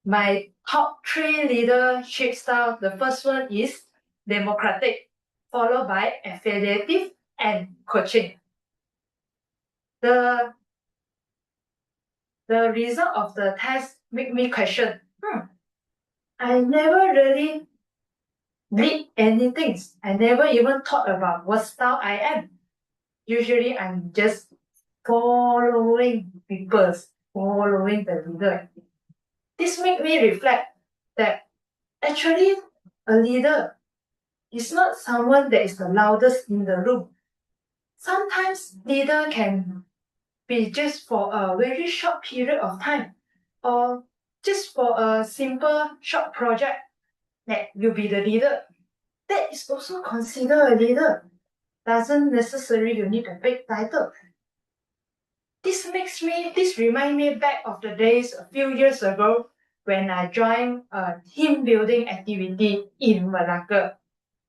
S13: my top 3 leadership style, the first one is democratic, followed by affiliative and coaching. The result of the test make me question, I never really did anything. I never even thought about what style I am. Usually I'm just following people, following the leader. This made me reflect that actually a leader is not someone that is the loudest in the room. Sometimes leader can be just for a very short period of time or just for a simple short project that you be the leader. That is also considered a leader. Doesn't necessarily you need a big title. This reminds me back of the days a few years ago when I joined a team building activity in Malacca,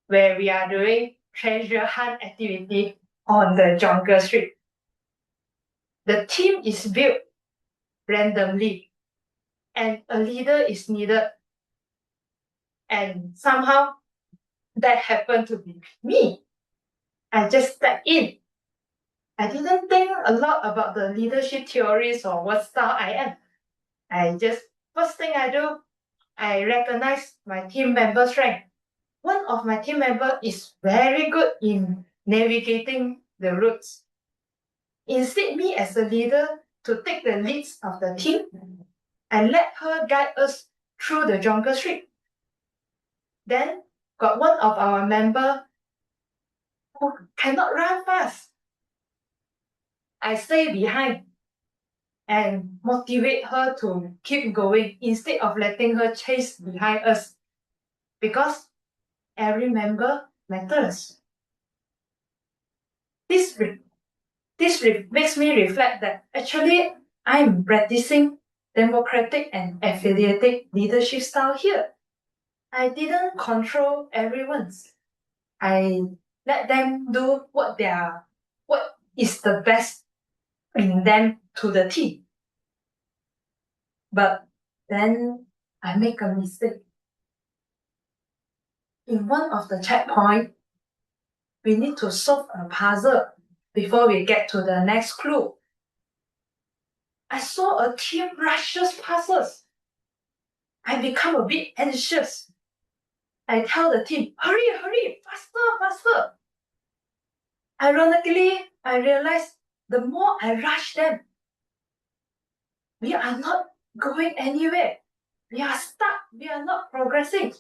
S13: where we are doing treasure hunt activity on the Jonker Street. The team is built randomly and a leader is needed. And somehow that happened to be me. I just stepped in. I didn't think a lot about the leadership theories or what style I am. First thing I do, I recognize my team member's strength. One of my team members is very good in navigating the routes. Instead, me as a leader to take the leads of the team, I let her guide us through the Jonker Street. Then got one of our member who cannot run fast. I stay behind and motivate her to keep going instead of letting her chase behind us, because every member matters. This makes me reflect that actually I'm practicing democratic and affiliative leadership style here. I didn't control everyone's. I let them do what is the best in them to the team. But then I make a mistake. In one of the checkpoints, we need to solve a puzzle before we get to the next clue. I saw a team rushes puzzles. I become a bit anxious. I tell the team, hurry, faster. Ironically, I realized the more I rush them, we are not going anywhere. We are stuck. We are not progressing.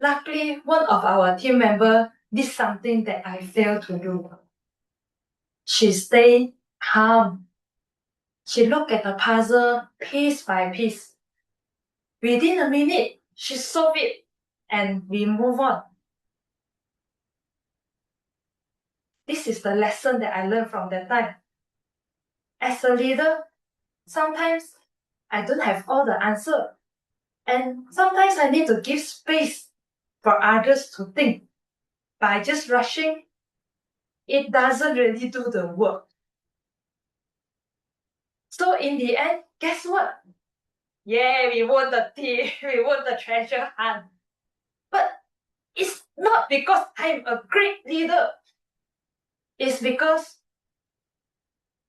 S13: Luckily, one of our team members did something that I failed to do. She stayed calm. She looked at the puzzle piece by piece. Within a minute, she solved it and we move on. This is the lesson that I learned from that time. As a leader, sometimes I don't have all the answer. And sometimes I need to give space for others to think. By just rushing, it doesn't really do the work. So in the end, guess what? Yeah, we won the team, we won the treasure hunt. But it's not because I'm a great leader. It's because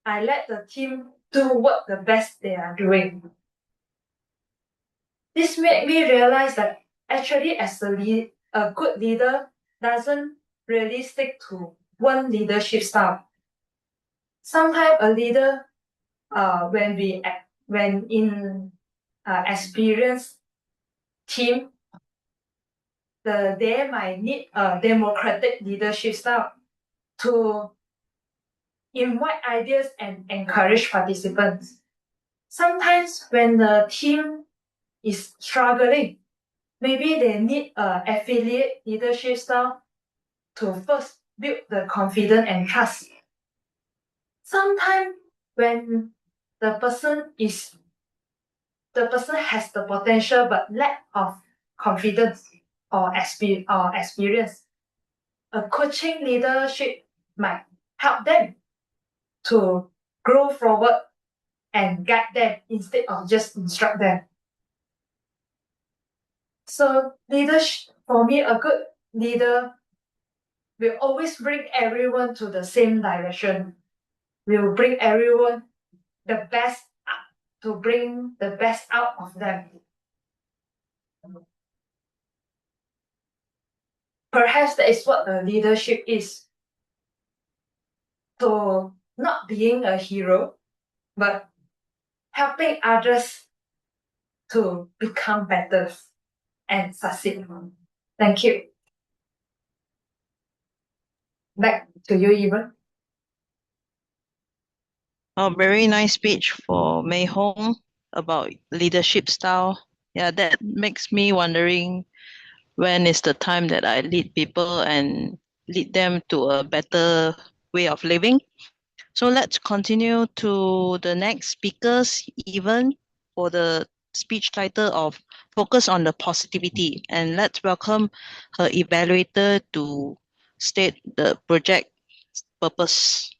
S13: I let the team do what the best they are doing. This made me realize that actually as a good leader doesn't really stick to one leadership style. Sometimes a leader, when in experienced team, they might need a democratic leadership style to invite ideas and encourage participants. Sometimes when the team is struggling, maybe they need an affiliate leadership style to first build the confidence and trust. Sometimes when the person has the potential but lack of confidence or experience, a coaching leadership might help them to grow forward and guide them instead of just instruct them. So leadership, for me, a good leader will always bring everyone to the same direction. Will bring everyone the best up, to bring the best out of them. Perhaps that is what the leadership is. So not being a hero, but helping others to become better and succeed. Thank you. Back to you, Evan.
S2: A very nice speech for Mei Hong about leadership style. Yeah, that makes me wondering when is the time that I lead people and lead them to a better way of living. So let's continue to the next speakers, even for the speech title of Focus on the Positivity. And let's welcome her evaluator to state the project purpose.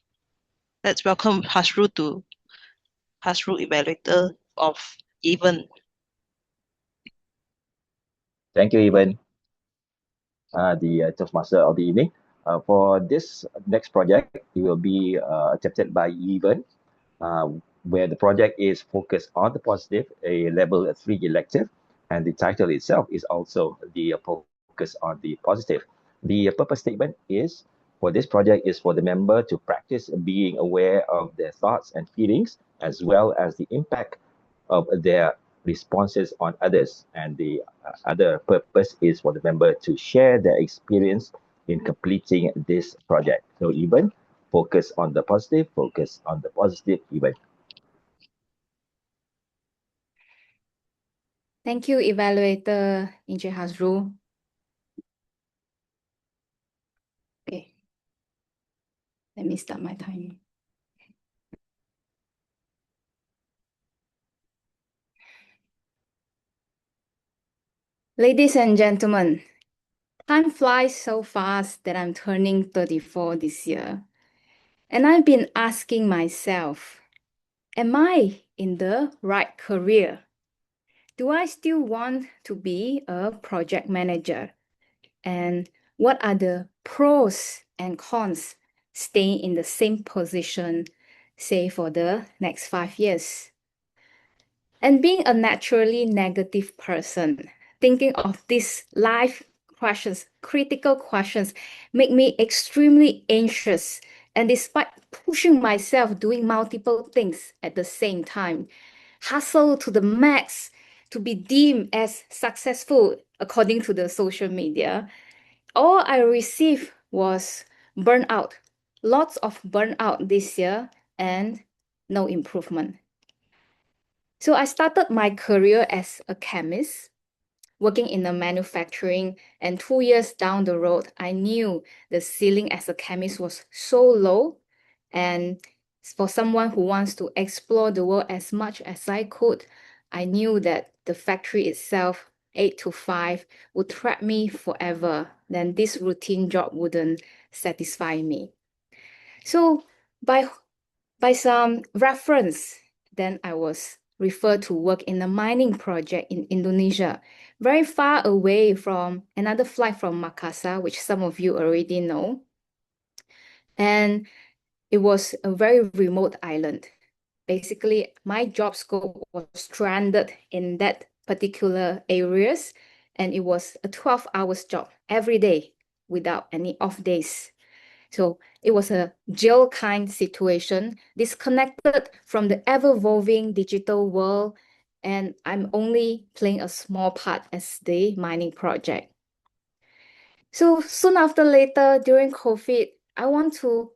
S2: Let's welcome Hasru, evaluator of Even.
S9: Thank you, Ivan, the Toastmaster of the evening. For this next project, it will be attempted by Ivan, where the project is focused on the positive, a level 3 elective, and the title itself is also the focus on the positive. The purpose statement is for this project is for the member to practice being aware of their thoughts and feelings, as well as the impact of their responses on others. And the other purpose is for the member to share their experience in completing this project. So even focus on the positive even.
S21: Thank you, Evaluator Encik Hasrul. Okay, let me start my timer. Ladies and gentlemen, time flies so fast that I'm turning 34 this year. And I've been asking myself, am I in the right career? Do I still want to be a project manager? And what are the pros and cons staying in the same position, say for the next 5 years? And being a naturally negative person, thinking of these life questions, critical questions, make me extremely anxious. And despite pushing myself doing multiple things at the same time, hustle to the max to be deemed as successful according to the social media, all I received was burnout. Lots of burnout this year and no improvement. So I started my career as a chemist, working in the manufacturing, and 2 years down the road, I knew the ceiling as a chemist was so low. And for someone who wants to explore the world as much as I could, I knew that the factory itself, 8 to 5, would trap me forever. Then this routine job wouldn't satisfy me. So by some reference, then I was referred to work in a mining project in Indonesia, very far away from another flight from Makassar, which some of you already know. And it was a very remote island. Basically, my job scope was stranded in that particular areas, and it was a 12 hours job every day without any off days. So it was a jail kind situation, disconnected from the ever-evolving digital world, and I'm only playing a small part as the mining project. So soon after later, during COVID, I want to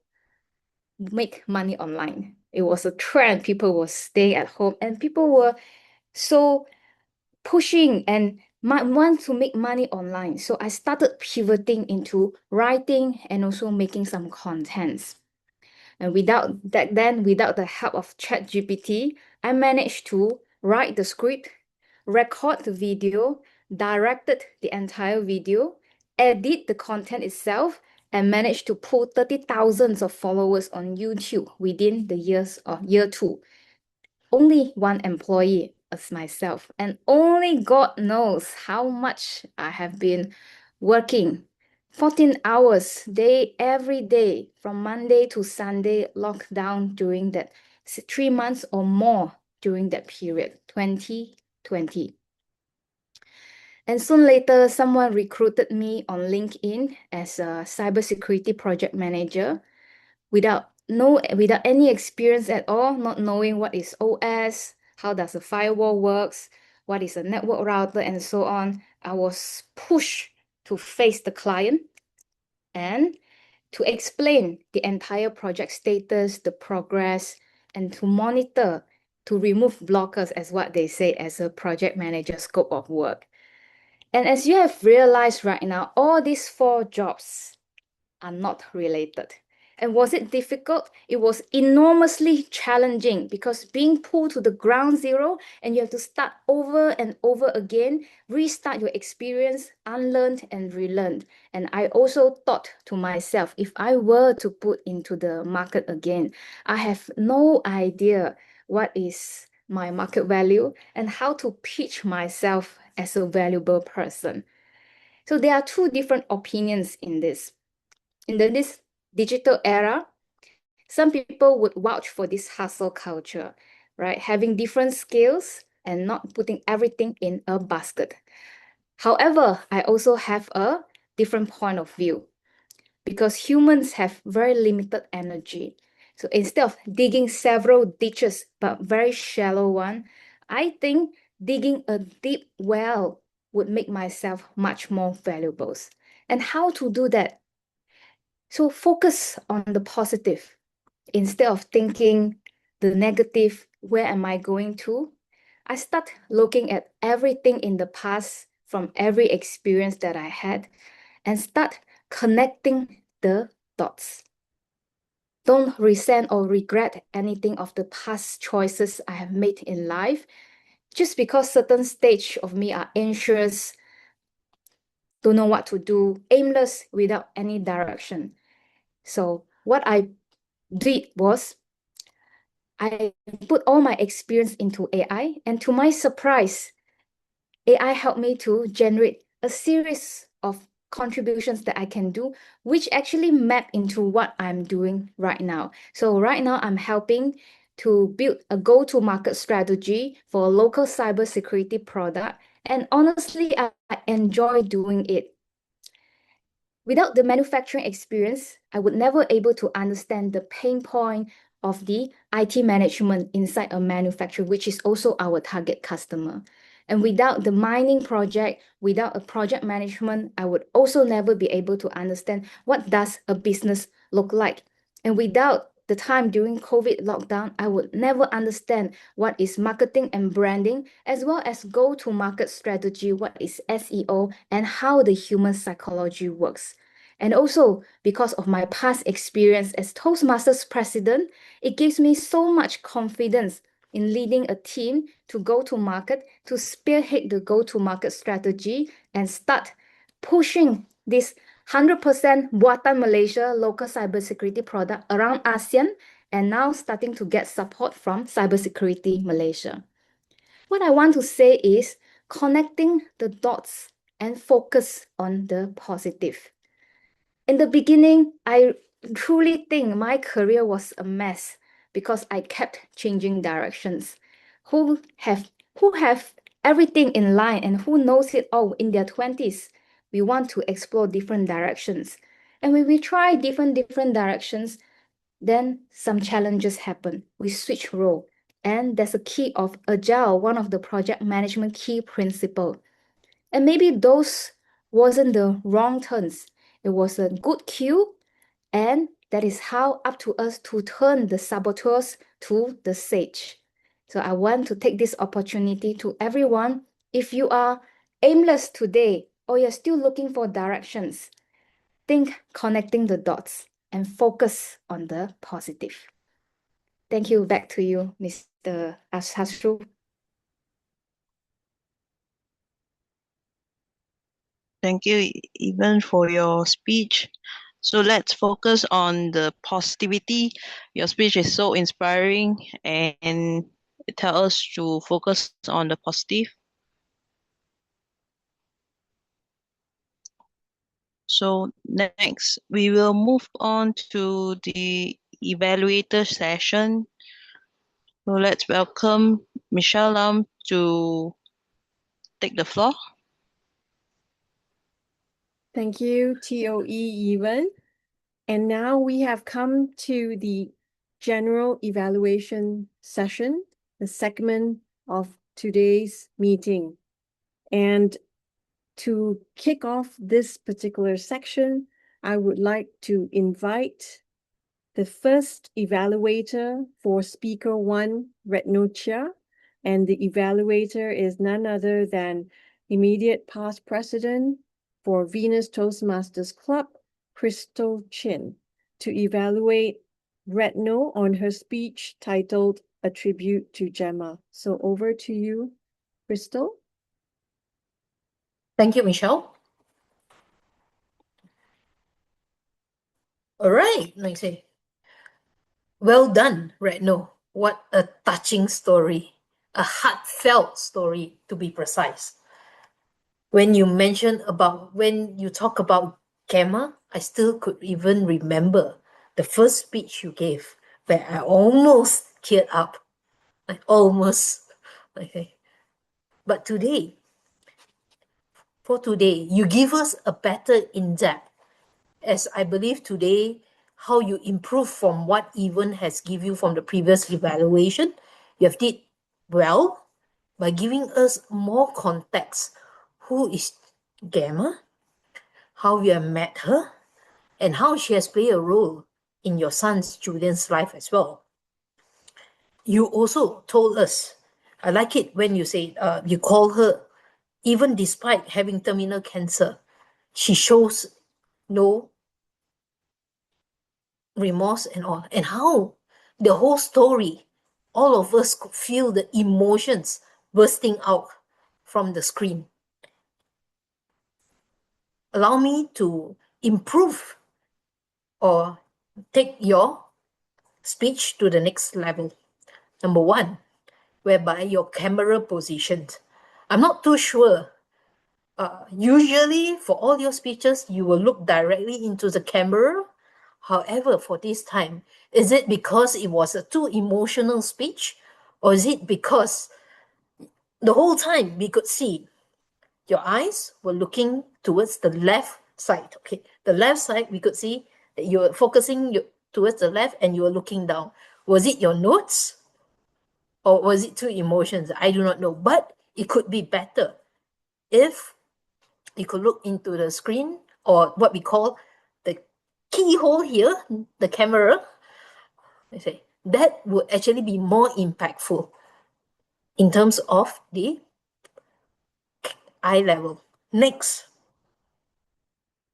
S21: make money online. It was a trend. People were staying at home and people were so pushing and want to make money online. So I started pivoting into writing and also making some contents. And without the help of ChatGPT, I managed to write the script, record the video, directed the entire video, edit the content itself, and managed to pull 30,000 of followers on YouTube within the year 2. Only one employee, as myself. And only God knows how much I have been working 14 hours every day from Monday to Sunday, lockdown during that 3 months or more during that period, 2020. And soon later, someone recruited me on LinkedIn as a cybersecurity project manager without any experience at all, not knowing what is OS, how does a firewall works, what is a network router, and so on. I was pushed to face the client and to explain the entire project status, the progress, and to monitor, to remove blockers, as what they say as a project manager scope of work. And as you have realized right now, all these 4 jobs are not related. And was it difficult? It was enormously challenging because being pulled to the ground zero and you have to start over and over again, restart your experience, unlearned and relearned. And I also thought to myself, if I were to put into the market again, I have no idea what is my market value and how to pitch myself as a valuable person. So there are 2 different opinions in this. In this digital era, some people would vouch for this hustle culture, right? Having different skills and not putting everything in a basket. However, I also have a different point of view because humans have very limited energy. So instead of digging several ditches, but very shallow one, I think digging a deep well would make myself much more valuable. And how to do that? So focus on the positive instead of thinking the negative, where am I going to? I start looking at everything in the past from every experience that I had and start connecting the dots. Don't resent or regret anything of the past choices I have made in life. Just because certain stage of me are anxious, don't know what to do, aimless without any direction. So what I did was I put all my experience into AI, and to my surprise, AI helped me to generate a series of contributions that I can do, which actually map into what I'm doing right now. So right now I'm helping to build a go-to-market strategy for a local cybersecurity product. And honestly, I enjoy doing it. Without the manufacturing experience, I would never able to understand the pain point of the IT management inside a manufacturer, which is also our target customer. And without the mining project, without a project management, I would also never be able to understand what does a business look like. And without the time during COVID lockdown, I would never understand what is marketing and branding, as well as go-to-market strategy, what is SEO, and how the human psychology works. And also, because of my past experience as Toastmasters president, it gives me so much confidence in leading a team to go to market, to spearhead the go-to-market strategy and start pushing this 100% Buatan Malaysia local cybersecurity product around ASEAN, and now starting to get support from Cybersecurity Malaysia. What I want to say is connecting the dots and focus on the positive. In the beginning, I truly think my career was a mess because I kept changing directions. Who have everything in line and who knows it all in their 20s? We want to explore different directions. And when we try different directions, then some challenges happen. We switch role. And that's a key of Agile, one of the project management key principle. And maybe those wasn't the wrong turns. It was a good cue, and that is how up to us to turn the saboteurs to the sage. So I want to take this opportunity to everyone. If you are aimless today or you're still looking for directions, think connecting the dots and focus on the positive. Thank you. Back to you, Mr. Ashashru.
S2: Thank you, Evan, for your speech. So let's focus on the positivity. Your speech is so inspiring, and It tells us to focus on the positive. So next, we will move on to the evaluator session. So let's welcome Michelle Lam to take the floor.
S19: Thank you, TOE Ewan. And now we have come to the general evaluation session, the segment of today's meeting. And to kick off this particular section, I would like to invite the first evaluator for speaker one, Retnocha, and the evaluator is none other than immediate past president for Venus Toastmasters Club, Crystal Chin, to evaluate Retno on her speech titled A Tribute to Gemma. So over to you, Crystal.
S20: Thank you, Michelle. All right, Nancy. Well done, Retno. What a touching story. A heartfelt story, to be precise. When you talk about Gemma, I still could even remember the first speech you gave, where I almost teared up. Okay. But for today, you give us a better in-depth, as I believe today, how you improve from what Evan has given you from the previous evaluation. You have did well by giving us more context. Who is Gemma? How you have met her? And how she has played a role in your son's Julian's life as well. You also told us, I like it when you say, you call her, even despite having terminal cancer, she shows no remorse and all. And how the whole story, all of us could feel the emotions bursting out from the screen. Allow me to improve or take your speech to the next level. Number one, whereby your camera positioned. I'm not too sure. Usually for all your speeches, you will look directly into the camera. However, for this time, is it because it was a too emotional speech? Or is it because the whole time we could see your eyes were looking towards the left side? Okay, the left side, we could see that you were focusing towards the left and you were looking down. Was it your notes? Or was it two emotions? I do not know. But it could be better if you could look into the screen, or what we call the keyhole here, the camera. I say that would actually be more impactful in terms of the eye level. Next,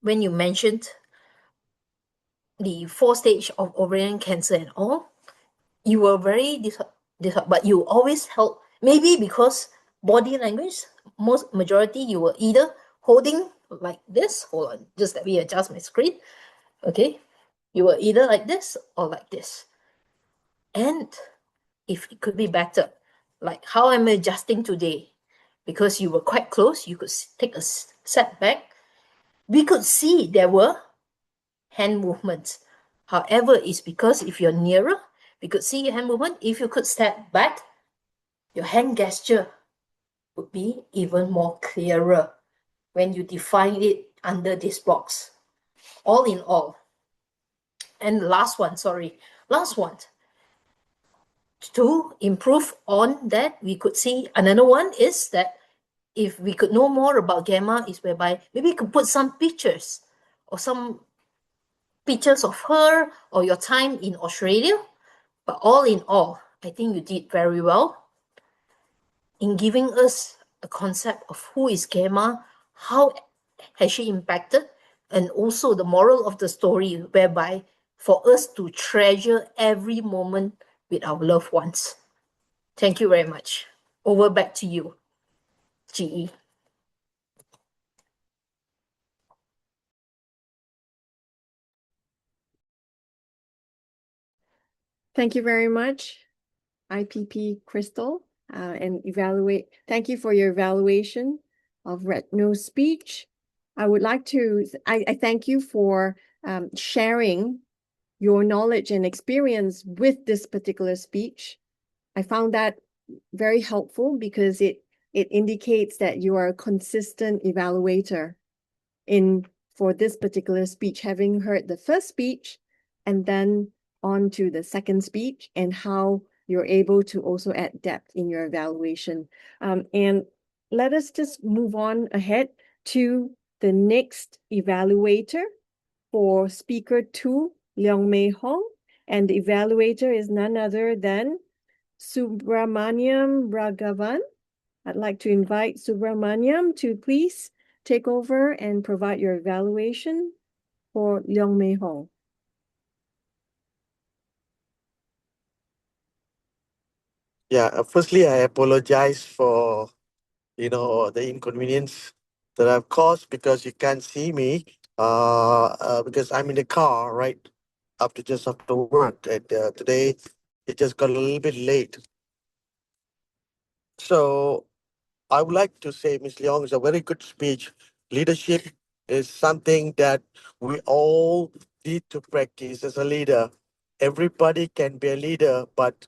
S20: when you mentioned the 4 stage of ovarian cancer and all, you were very but you always held, maybe because body language, majority you were either holding like this, hold on, just let me adjust my screen, okay? You were either like this or like this. And if it could be better, like how I'm adjusting today, because you were quite close, you could take a step back. We could see there were hand movements. However, it's because if you're nearer, we could see your hand movement. If you could step back, your hand gesture would be even more clearer when you define it under this box. All in all. And last one, to improve on that, we could see another one is that if we could know more about Gemma, is whereby maybe you could put some pictures or some pictures of her or your time in Australia. But all in all, I think you did very well in giving us a concept of who is Gemma, how has she impacted, and also the moral of the story, whereby for us to treasure every moment with our loved ones. Thank you very much. Over back to you, GE.
S19: Thank you very much. IPP Crystal, and thank you for your evaluation of Retno's speech. I would like to, I thank you for sharing your knowledge and experience with this particular speech. I found that very helpful because it indicates that you are a consistent evaluator for this particular speech, having heard the first speech and then on to the second speech, and how you're able to also add depth in your evaluation. And let us just move on ahead to the next evaluator for speaker 2, Leong Mei Hong, and the evaluator is none other than Subramaniam Raghavan. I'd like to invite Subramaniam to please take over and provide your evaluation for Leong Mei Hong.
S11: Yeah, firstly, I apologize for, the inconvenience that I've caused because you can't see me, because I'm in the car, right, just after work. And today, it just got a little bit late. So I would like to say Ms. Leong is a very good speech. Leadership is something that we all need to practice as a leader. Everybody can be a leader, but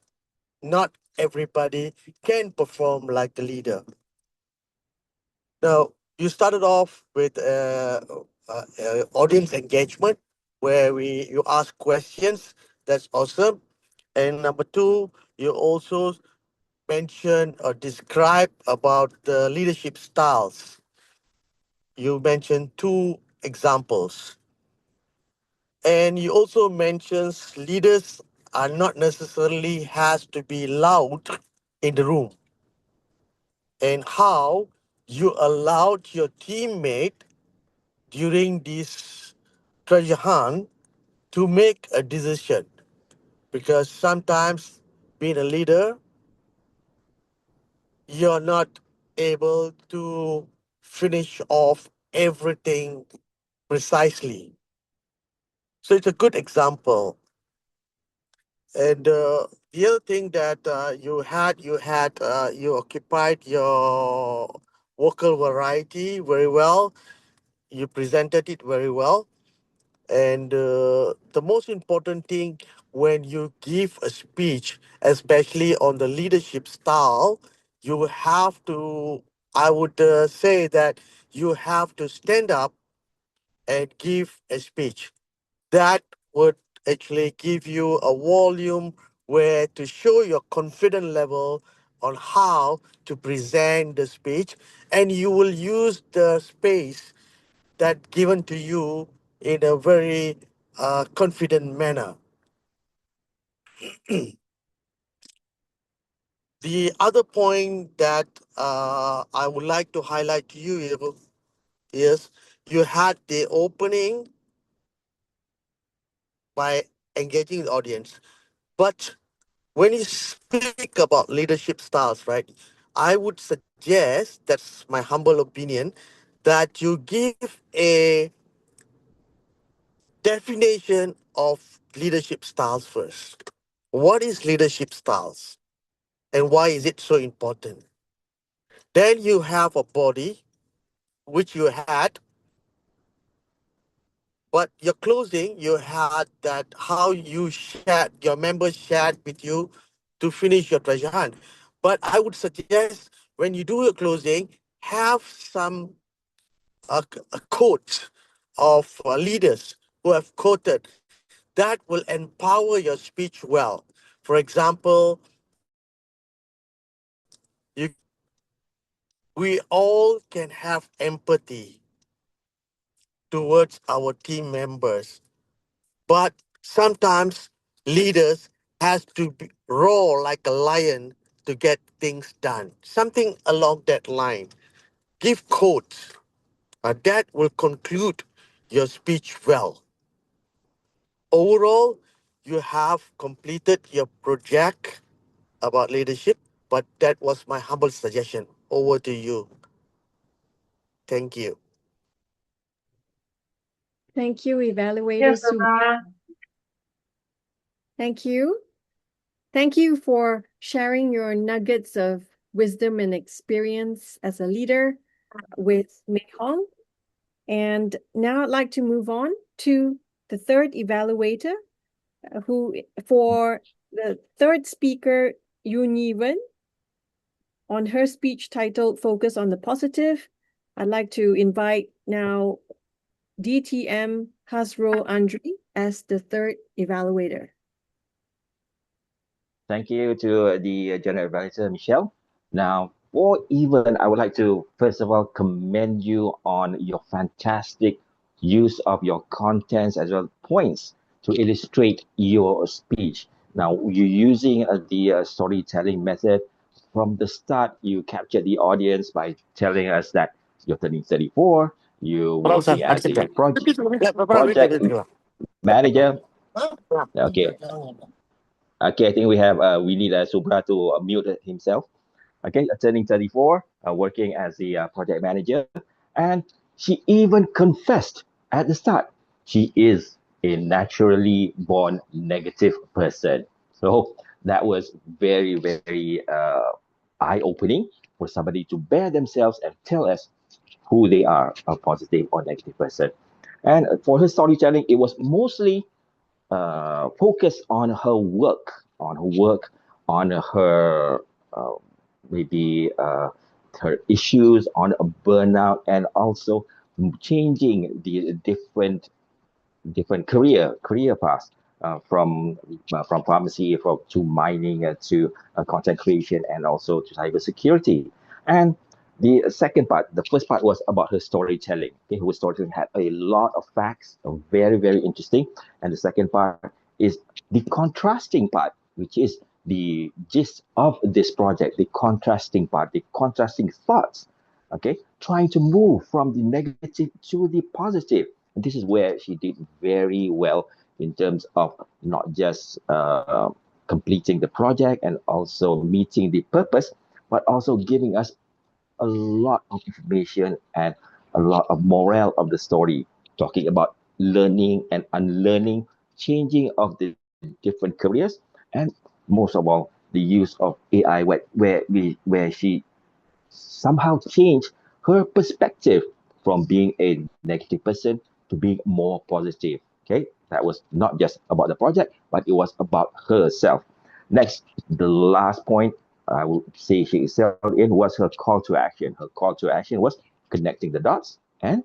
S11: not everybody can perform like the leader. Now, you started off with audience engagement, where you ask questions. That's awesome. And number two, you also mention or describe about the leadership styles. You mentioned 2 examples. And you also mentions leaders are not necessarily has to be loud in the room, and how you allowed your teammate during this treasure hunt to make a decision, because sometimes being a leader, you're not able to finish off everything precisely. So it's a good example. And the other thing that you occupied your vocal variety very well. You presented it very well. And the most important thing when you give a speech, especially on the leadership style, you have to, I would say that you have to stand up and give a speech. That would actually give you a volume where to show your confidence level on how to present the speech, and you will use the space that given to you in a very confident manner. The other point that I would like to highlight to you is you had the opening by engaging the audience. But when you speak about leadership styles, right, I would suggest, that's my humble opinion, that you give a definition of leadership styles first. What is leadership styles and why is it so important? Then you have a body, which you had, but your closing, you had that how you shared, your members shared with you to finish your treasure hunt. But I would suggest when you do your closing, have some a quote of leaders who have quoted that will empower your speech well. For example, we all can have empathy towards our team members, but sometimes leaders has to roar like a lion to get things done. Something along that line. Give quotes. That will conclude your speech well. Overall, you have completed your project about leadership, but that was my humble suggestion. Over to you. Thank you.
S19: Thank you, evaluator.
S13: Yes, Subra.
S19: Thank you. Thank you for sharing your nuggets of wisdom and experience as a leader with Mei Hong. And now I'd like to move on to the third evaluator, who for the third speaker, Yoon Yi-wen, on her speech titled Focus on the Positive. I'd like to invite now DTM Hasro Andre as the third evaluator.
S9: Thank you to the General Advisor, Michelle. Now, for Evan, I would like to, first of all, commend you on your fantastic use of your contents as well as points to illustrate your speech. Now, you're using the storytelling method. From the start, you captured the audience by telling us that you're turning 34, you're working as a project manager. Okay. Okay, I think we need Subra to mute himself. Okay, turning 34, working as the project manager, and she even confessed at the start she is a naturally born negative person. So that was very, very eye-opening for somebody to bear themselves and tell us who they are, a positive or negative person. And for her storytelling, it was mostly focus on her maybe her issues on a burnout, and also changing the different career paths from pharmacy to mining to content creation and also to cybersecurity. And the second part, the first part was about her storytelling. Okay, her storytelling had a lot of facts, very, very interesting. And the second part is the contrasting part, which is the gist of this project, the contrasting part, the contrasting thoughts. Okay, trying to move from the negative to the positive. And this is where she did very well in terms of not just completing the project and also meeting the purpose, but also giving us a lot of information and a lot of morale of the story, talking about learning and unlearning, changing of the different careers, and most of all, the use of AI, where she somehow changed her perspective from being a negative person to being more positive. Okay, that was not just about the project, but it was about herself. Next, the last point I would say she excelled in was her call to action. Her call to action was connecting the dots and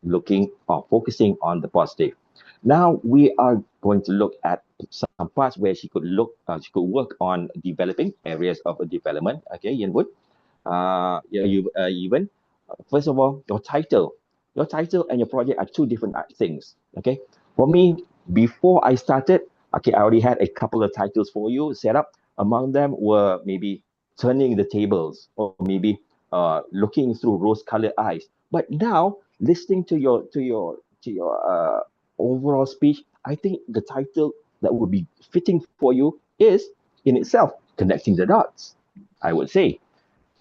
S9: looking or focusing on the positive. Now we are going to look at some parts where she could work on developing areas of development. Okay, Yanwood. Even first of all, your title and your project are two different things. Okay, for me, before I started, okay, I already had a couple of titles for you set up. Among them were maybe turning the tables, or maybe looking through rose-colored eyes. But now, listening to your overall speech, I think the title that would be fitting for you is in itself connecting the dots, I would say.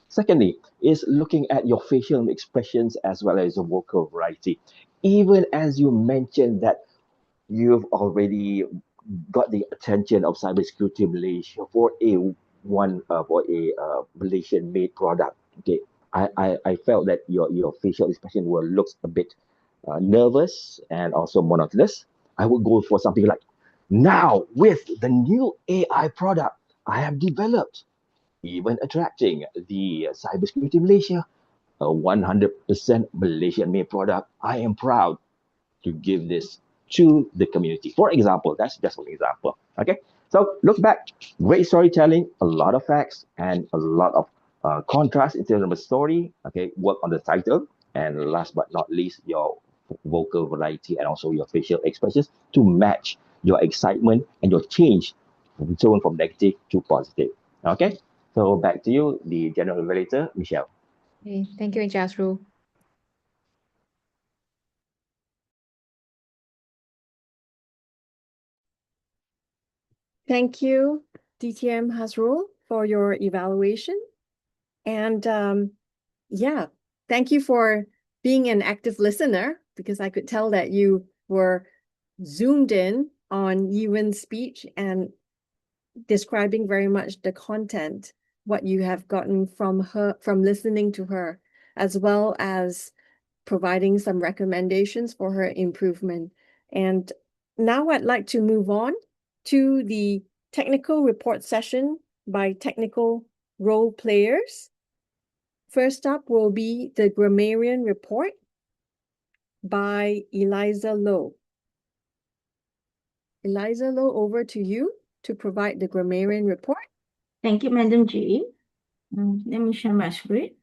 S9: Secondly, is looking at your facial expressions as well as your vocal variety. Even as you mentioned that you've already got the attention of Cybersecurity Malaysia for a Malaysian made product. Okay, I felt that your facial expression will look a bit nervous and also monotonous. I would go for something like, now with the new AI product I have developed, even attracting the Cybersecurity Malaysia, a 100% Malaysian made product. I am proud to give this to the community. For example, that's just one example. Okay, so look back, great storytelling, a lot of facts, and a lot of contrast in terms of the story. Okay, work on the title, and last but not least, your vocal variety and also your facial expressions to match your excitement and your change from tone from negative to positive. Okay, so back to you, the general evaluator, Michelle.
S21: Okay, thank you, Jasru.
S19: Thank you, DTM Hasrul, for your evaluation. And yeah, thank you for being an active listener, because I could tell that you were zoomed in on Yiwen's speech, and describing very much the content, what you have gotten from her, from listening to her, as well as providing some recommendations for her improvement. And now I'd like to move on to the technical report session by technical role players. First up will be the grammarian report by Eliza Lowe. Eliza Lowe, over to you to provide the grammarian report.
S6: Thank you, Madam G. Let me share my screen.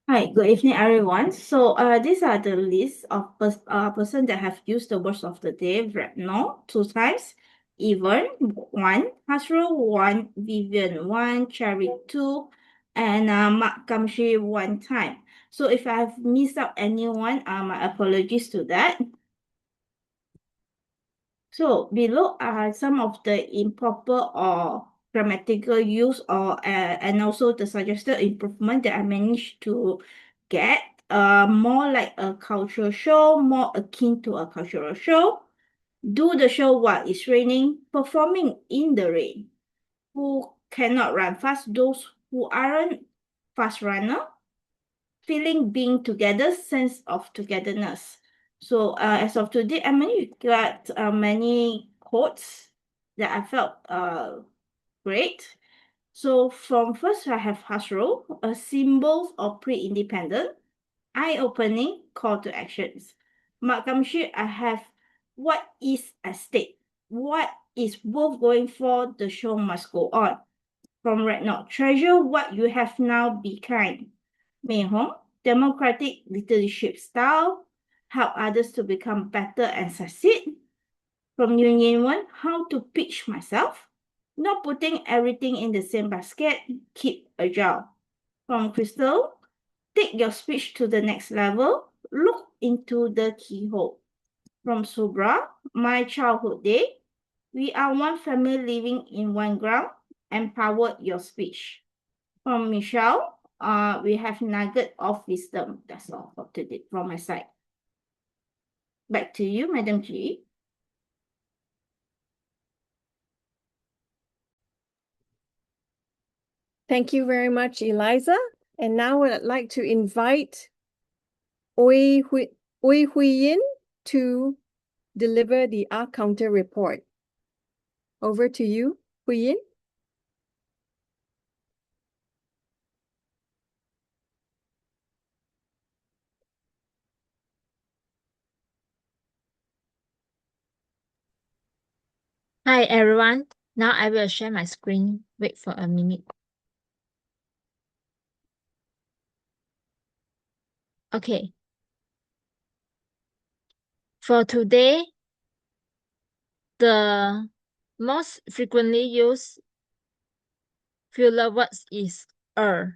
S6: Hi, good evening, everyone. So, these are the list of person that have used the words of the day. No, 2 times. Even 1, Hasro 1, Vivian 1, Cherry 2, and Mark Kamshi 1 time. So, if I have missed out anyone, my apologies to that. So, below are some of the improper or grammatical use or and also the suggested improvement that I managed to get. More like a cultural show, more akin to a cultural show. Do the show while it's raining, performing in the rain. Who cannot run fast, those who aren't fast runner. Feeling being together, sense of togetherness. So as of today, I managed to get many quotes that I felt great. So from first, I have Hasro, a symbol of pre-independent, eye-opening call to actions. Makamshi, I have what is at stake, what is worth going for, the show must go on. From right now, treasure what you have now, be kind. Mei Hong, democratic leadership style, help others to become better and succeed. From Yun Yin Wen, how to pitch myself, not putting everything in the same basket, keep agile. From Crystal, take your speech to the next level, look into the keyhole. From Subra, my childhood day, we are one family living in one ground, empower your speech. From Michelle, we have nugget of wisdom. That's all for today from my side. Back to you, Madam G.
S19: Thank you very much, Eliza. And now I'd like to invite Oi Huiyin to deliver the art counter report. Over to you, Huiyin.
S3: Hi everyone, now I will share my screen. Wait for a minute. Okay. For today, the most frequently used filler words is And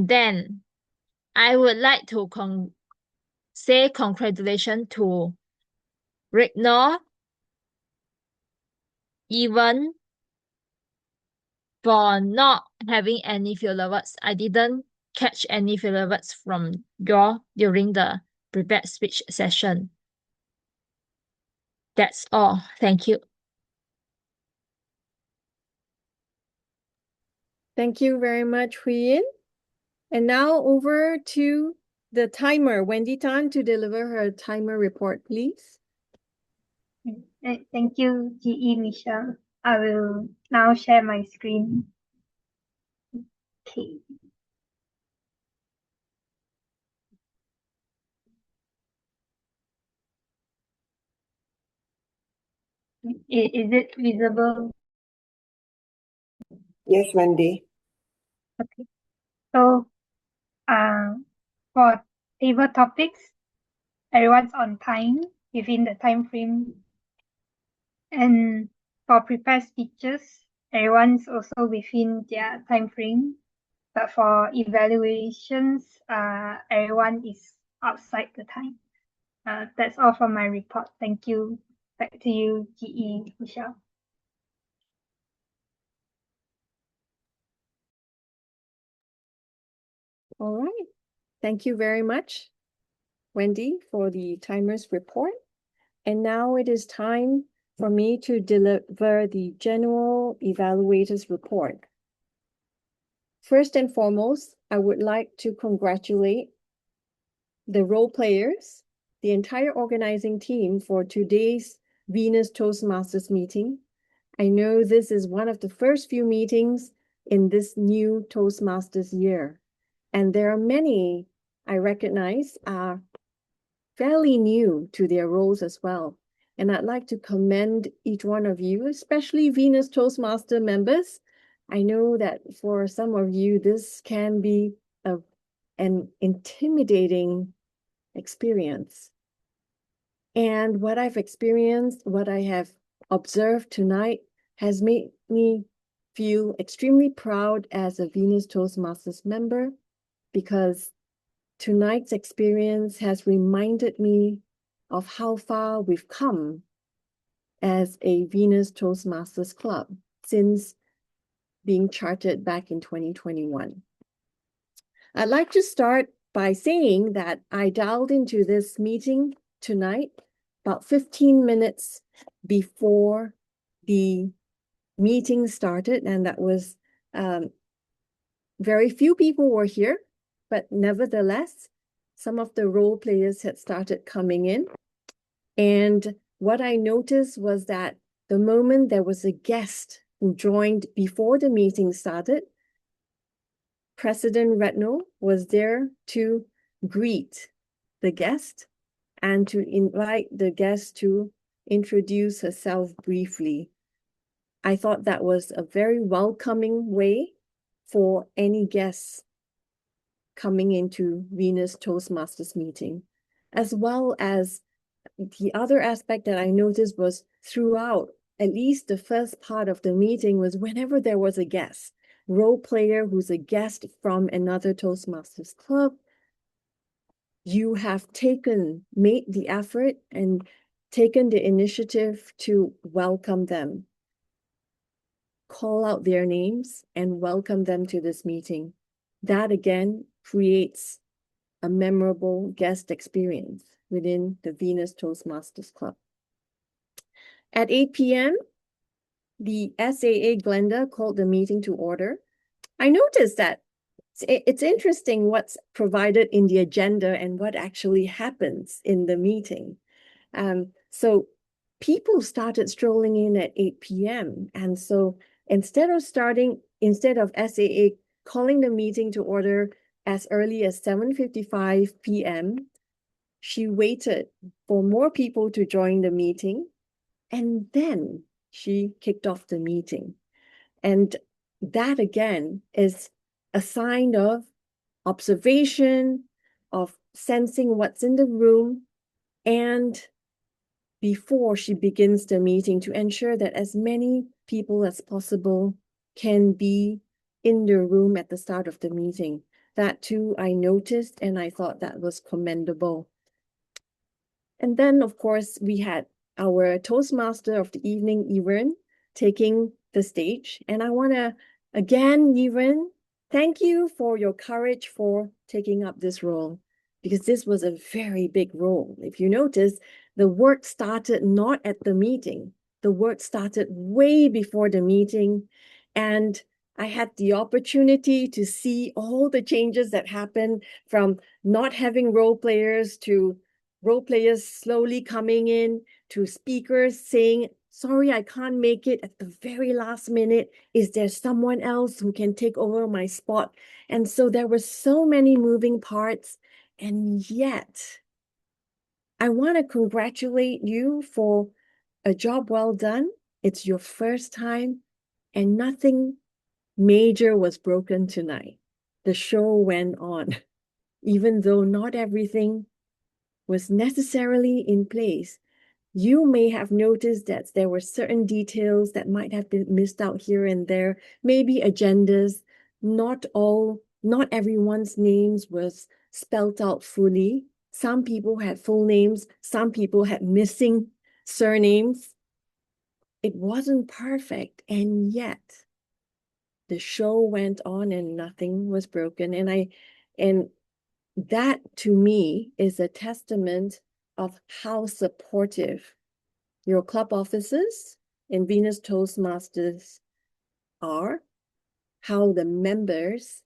S3: then I would like to say congratulations to Rignor, even for not having any filler words. I didn't catch any filler words from you during the prepared speech session. That's all. Thank you.
S19: Thank you very much, Huiyin. And now over to the timer, Wendy Tan, to deliver her timer report, please.
S5: Thank you, GE Michelle. I will now share my screen. Okay. Is it visible?
S1: Yes, Wendy.
S5: Okay. So, for table topics, everyone's on time within the time frame. And for prepared speeches, everyone's also within their time frame. But for evaluations, everyone is outside the time. That's all from my report. Thank you. Back to you, GE, Michelle.
S19: All right. Thank you very much, Wendy, for the timers report. And now it is time for me to deliver the general evaluators report. First and foremost, I would like to congratulate the role players, the entire organizing team for today's Venus Toastmasters meeting. I know this is one of the first few meetings in this new Toastmasters year. And there are many I recognize are fairly new to their roles as well. And I'd like to commend each one of you, especially Venus Toastmaster members. I know that for some of you, this can be an intimidating experience. And what I've experienced, what I have observed tonight has made me feel extremely proud as a Venus Toastmasters member, because tonight's experience has reminded me of how far we've come as a Venus Toastmasters Club since being chartered back in 2021. I'd like to start by saying that I dialed into this meeting tonight about 15 minutes before the meeting started, and that was very few people were here, but nevertheless, some of the role players had started coming in. And what I noticed was that the moment there was a guest who joined before the meeting started, President Retno was there to greet the guest and to invite the guest to introduce herself briefly. I thought that was a very welcoming way for any guests coming into Venus Toastmasters meeting, as well as the other aspect that I noticed was throughout, at least the first part of the meeting, was whenever there was a guest, role player who's a guest from another Toastmasters club, you have made the effort and taken the initiative to welcome them, call out their names and welcome them to this meeting. That again creates a memorable guest experience within the Venus Toastmasters Club. At 8 p.m., the SAA Glenda called the meeting to order. I noticed that it's interesting what's provided in the agenda and what actually happens in the meeting. So people started strolling in at 8 p.m. And so instead of SAA calling the meeting to order as early as 7:55 p.m., she waited for more people to join the meeting, and then she kicked off the meeting. And that again is a sign of observation, of sensing what's in the room, and before she begins the meeting, to ensure that as many people as possible can be in the room at the start of the meeting. That too, I noticed, and I thought that was commendable. And then, of course, we had our Toastmaster of the evening, Yvonne, taking the stage. And I want to, again, Yvonne, thank you for your courage for taking up this role, because this was a very big role. If you notice, the work started not at the meeting. The work started way before the meeting. And I had the opportunity to see all the changes that happened, from not having role players to role players slowly coming in, to speakers saying, sorry, I can't make it at the very last minute. Is there someone else who can take over my spot? And so there were so many moving parts. And yet, I want to congratulate you for a job well done. It's your first time, and nothing major was broken tonight. The show went on, even though not everything was necessarily in place. You may have noticed that there were certain details that might have been missed out here and there, maybe agendas. Not everyone's names was spelt out fully. Some people had full names, some people had missing surnames. It wasn't perfect, and yet the show went on and nothing was broken. And that to me is a testament of how supportive your club officers and Venus Toastmasters are, how the members,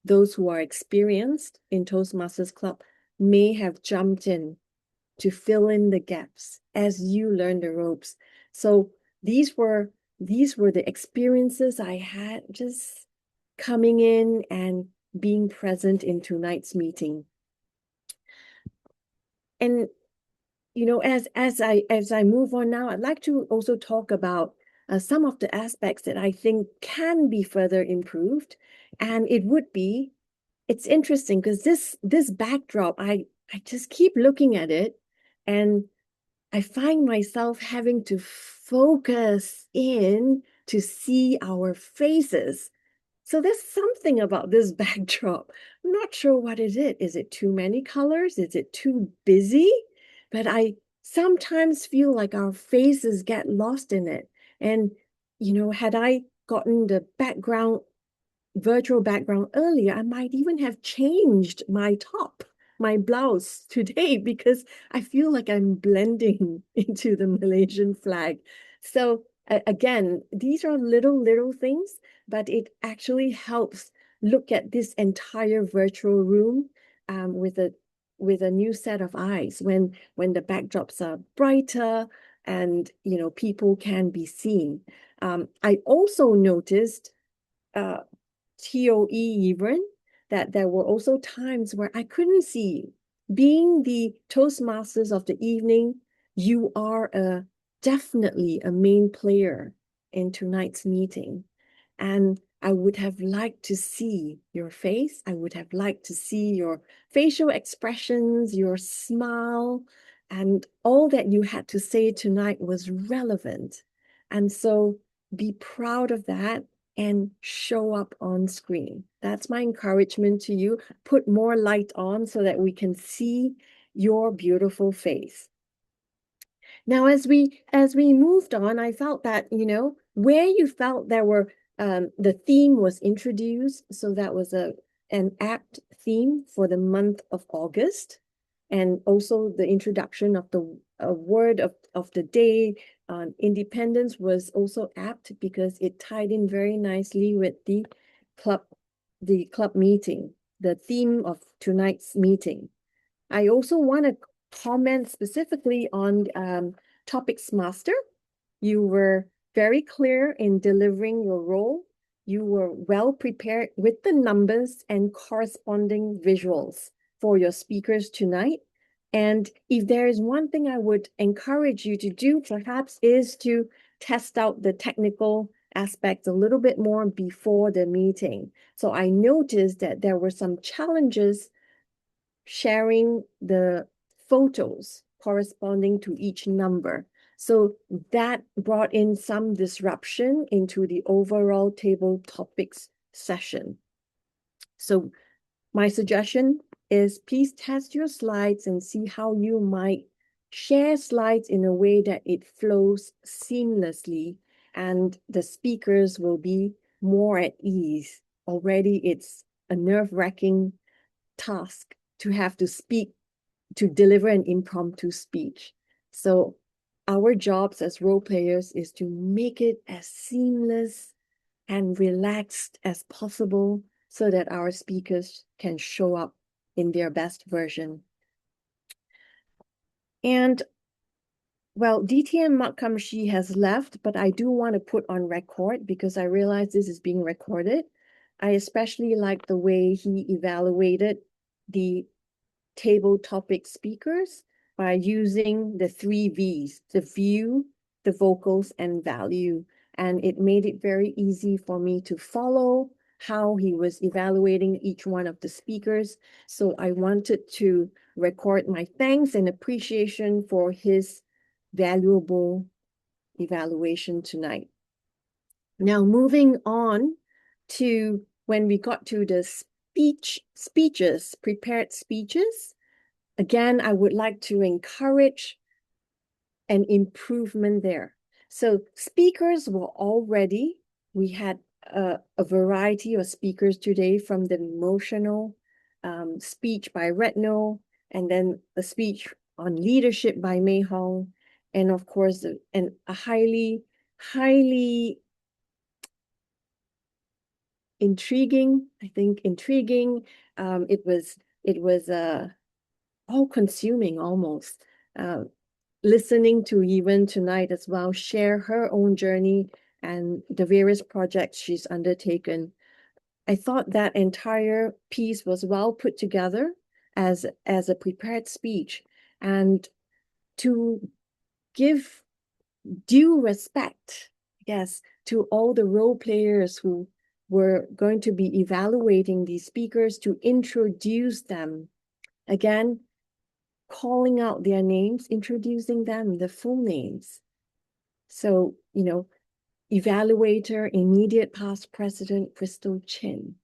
S19: those who are experienced in Toastmasters Club, may have jumped in to fill in the gaps as you learn the ropes. So these were the experiences I had just coming in and being present in tonight's meeting. And you know, as I move on now, I'd like to also talk about some of the aspects that I think can be further improved. And it's interesting because this backdrop, I just keep looking at it and I find myself having to focus in to see our faces. So there's something about this backdrop. I'm not sure what is it. Is it too many colors? Is it too busy? But I sometimes feel like our faces get lost in it. And, you know, had I gotten the virtual background earlier, I might even have changed my top, my blouse today, because I feel like I'm blending into the Malaysian flag. So again, these are little things, but it actually helps look at this entire virtual room with a new set of eyes when the backdrops are brighter and you know people can be seen. I also noticed TOE even that there were also times where I couldn't see you. Being the Toastmasters of the evening, you are definitely a main player in tonight's meeting. And I would have liked to see your face. I would have liked to see your facial expressions, your smile, and all that you had to say tonight was relevant. And so be proud of that and show up on screen. That's my encouragement to you. Put more light on so that we can see your beautiful face. Now, as we moved on, I felt that, you know, where you felt there were, the theme was introduced. So that was an apt theme for the month of August. And also the introduction of the word of the day, independence, was also apt because it tied in very nicely with the club meeting, the theme of tonight's meeting. I also want to comment specifically on Toastmaster. You were very clear in delivering your role. You were well prepared with the numbers and corresponding visuals for your speakers tonight. And if there is one thing I would encourage you to do, perhaps, is to test out the technical aspects a little bit more before the meeting. So I noticed that there were some challenges sharing the photos corresponding to each number. So that brought in some disruption into the overall table topics session. So my suggestion is please test your slides and see how you might share slides in a way that it flows seamlessly and the speakers will be more at ease. Already it's a nerve-wracking task to have to deliver an impromptu speech. So our jobs as role players is to make it as seamless and relaxed as possible so that our speakers can show up in their best version. And well, DTM Makamshi has left, but I do want to put on record because I realize this is being recorded. I especially like the way he evaluated the table topic speakers by using the 3 V's, the view, the vocals, and value. And it made it very easy for me to follow how he was evaluating each one of the speakers. So I wanted to record my thanks and appreciation for his valuable evaluation tonight. Now, moving on to when we got to the prepared speeches, again, I would like to encourage an improvement there. So speakers were all ready. We had a variety of speakers today, from the emotional speech by Retno, and then a speech on leadership by Mei Hong, and of course, a highly intriguing, it was all consuming almost. Listening to Yvonne tonight as well, share her own journey and the various projects she's undertaken. I thought that entire piece was well put together as a prepared speech, and to give due respect, yes, to all the role players who were going to be evaluating these speakers, to introduce them. Again, calling out their names, introducing them, the full names. So, evaluator, immediate past president, Crystal Chin,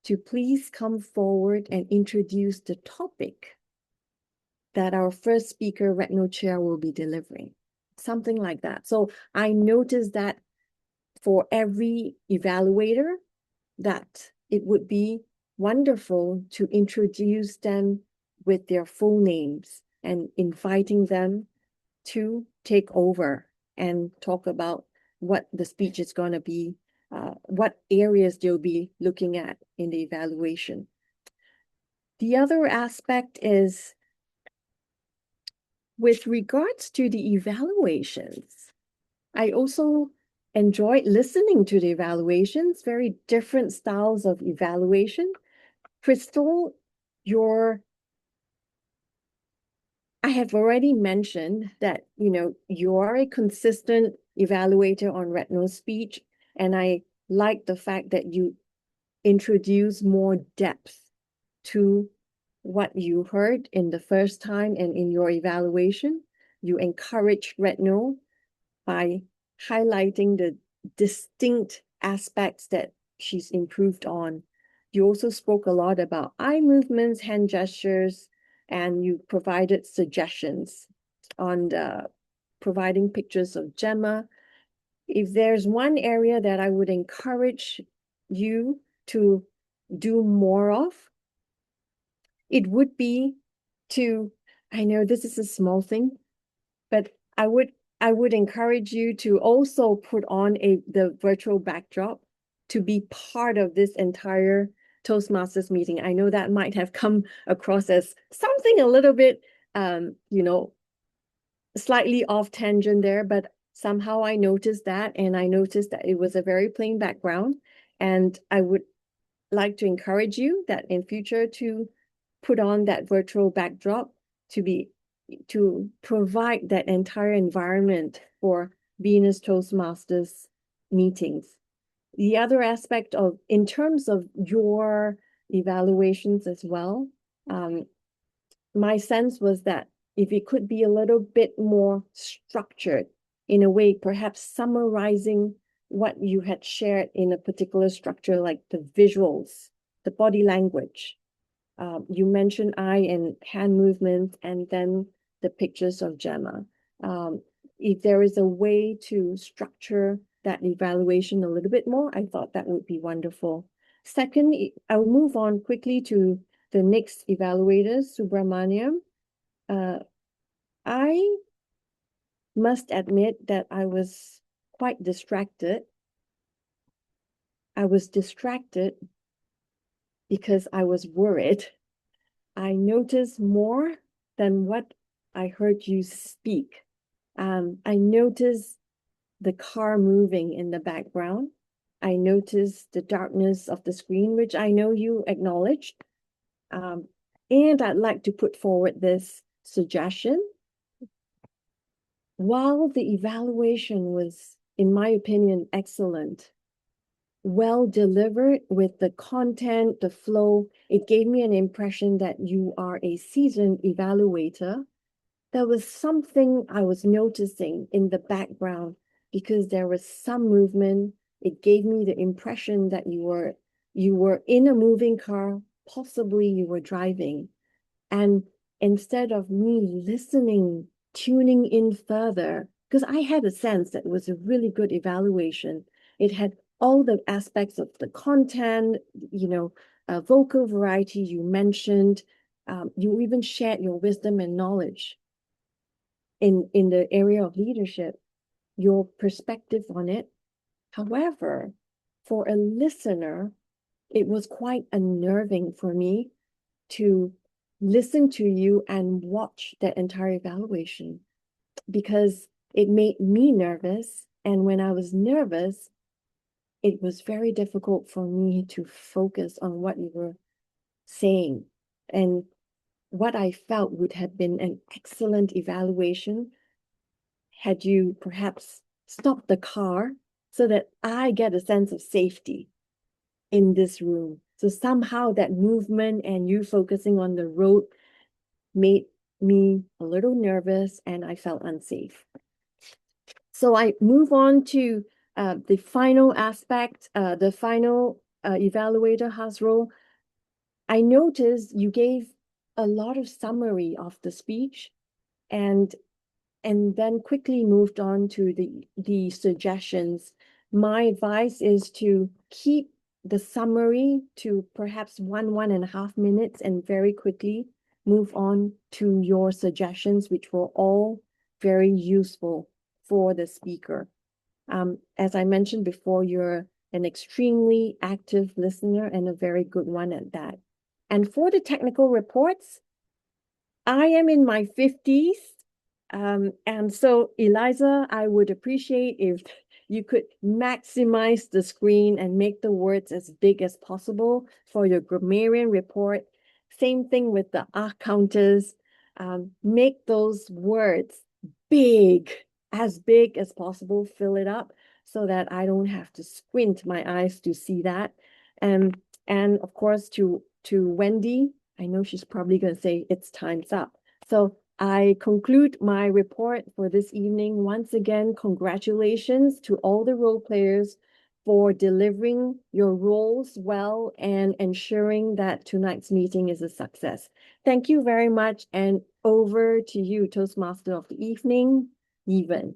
S19: to please come forward and introduce the topic that our first speaker, Retno Chair, will be delivering. Something like that. So I noticed that for every evaluator, that it would be wonderful to introduce them with their full names and inviting them to take over and talk about what the speech is going to be, what areas they'll be looking at in the evaluation. The other aspect is with regards to the evaluations. I also enjoyed listening to the evaluations, very different styles of evaluation. Crystal, I have already mentioned that, you are a consistent evaluator on Retno's speech, and I like the fact that you introduce more depth to what you heard in the first time and in your evaluation. You encourage Retno by highlighting the distinct aspects that she's improved on. You also spoke a lot about eye movements, hand gestures, and you provided suggestions on providing pictures of Gemma. If there's one area that I would encourage you to do more of, it would be I know this is a small thing, but I would encourage you to also put on the virtual backdrop to be part of this entire Toastmasters meeting. I know that might have come across as something a little bit, slightly off tangent there, but somehow I noticed that, and I noticed that it was a very plain background, and I would like to encourage you that in future to put on that virtual backdrop to provide that entire environment for Venus Toastmasters meetings. The other aspect in terms of your evaluations as well, my sense was that if it could be a little bit more structured, in a way, perhaps summarizing what you had shared in a particular structure, like the visuals, the body language. You mentioned eye and hand movement, and then the pictures of Gemma. If there is a way to structure that evaluation a little bit more, I thought that would be wonderful. Second, I'll move on quickly to the next evaluator, Subramaniam. I must admit that I was quite distracted. I was distracted because I was worried. I noticed more than what I heard you speak. I noticed the car moving in the background. I noticed the darkness of the screen, which I know you acknowledged. And I'd like to put forward this suggestion. While the evaluation was, in my opinion, excellent, well delivered with the content, the flow, it gave me an impression that you are a seasoned evaluator. There was something I was noticing in the background because there was some movement. It gave me the impression that you were in a moving car, possibly you were driving. And instead of me listening tuning in further, because I had a sense that it was a really good evaluation. It had all the aspects of the content, vocal variety you mentioned. You even shared your wisdom and knowledge in the area of leadership, your perspective on it. However, for a listener, it was quite unnerving for me to listen to you and watch that entire evaluation, because it made me nervous. And when I was nervous, it was very difficult for me to focus on what you were saying. And what I felt would have been an excellent evaluation had you perhaps stopped the car so that I get a sense of safety in this room. So somehow that movement and you focusing on the road made me a little nervous and I felt unsafe. So I move on to the final aspect, the final evaluator house role. I noticed you gave a lot of summary of the speech and then quickly moved on to the suggestions. My advice is to keep the summary to perhaps 1.5 minutes and very quickly move on to your suggestions, which were all very useful for the speaker. As I mentioned before, you're an extremely active listener and a very good one at that. And for the technical reports, I am in my 50s. And so, Eliza, I would appreciate if you could maximize the screen and make the words as big as possible for your grammarian report. Same thing with the counters. Make those words big as possible, fill it up so that I don't have to squint my eyes to see that. And of course, to Wendy, I know she's probably going to say it's time's up. So I conclude my report for this evening. Once again, congratulations to all the role players for delivering your roles well and ensuring that tonight's meeting is a success. Thank you very much, and over to you, Toastmaster of the evening, Evan.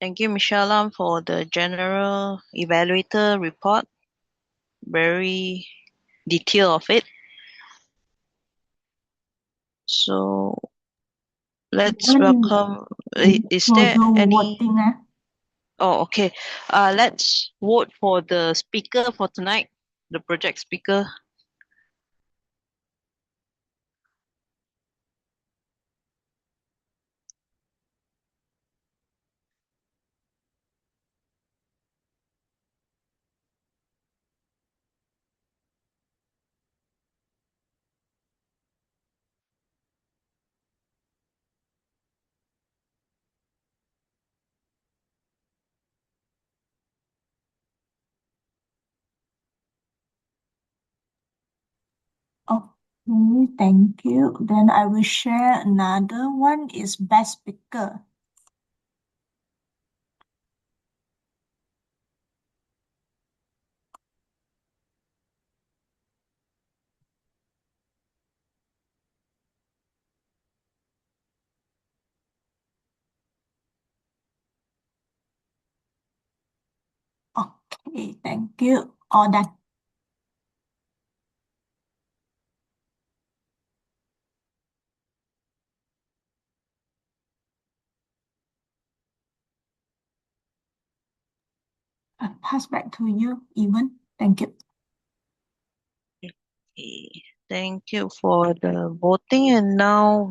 S2: Thank you, Michelle Lam, for the general evaluator report. Very detailed of it. So let's welcome. Is there any? Oh, okay. Let's vote for the speaker for tonight, the project speaker.
S14: Okay, thank you. Then I will share another one is best speaker. Okay, thank you. All done. I pass back to you, Evan. Thank you.
S2: Okay. Thank you for the voting, and now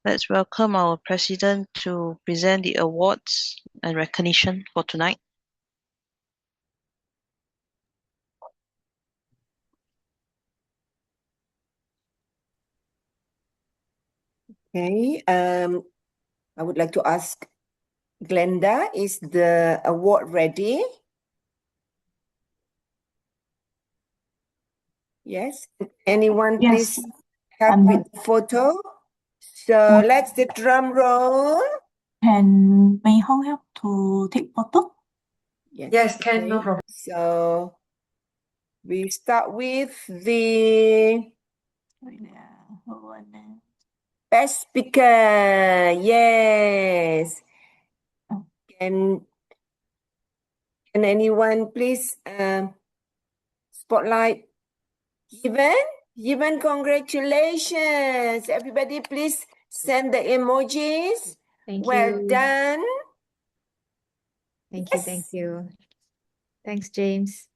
S2: let's welcome our president to present the awards and recognition for tonight.
S1: Okay, I would like to ask Glenda, is the award ready? Yes. Anyone
S14: Yes,
S1: please help
S14: I'm
S1: with the photo? So let's the drum roll.
S14: Can Mei Hong help to take photo?
S13: Yes, can, no problem.
S1: So we start with the best speaker. Yes. Can anyone please spotlight Given? Given, congratulations. Everybody please send the emojis.
S4: Thank
S1: Well
S4: you.
S1: done.
S4: Thank you. Thank you. Thanks, James.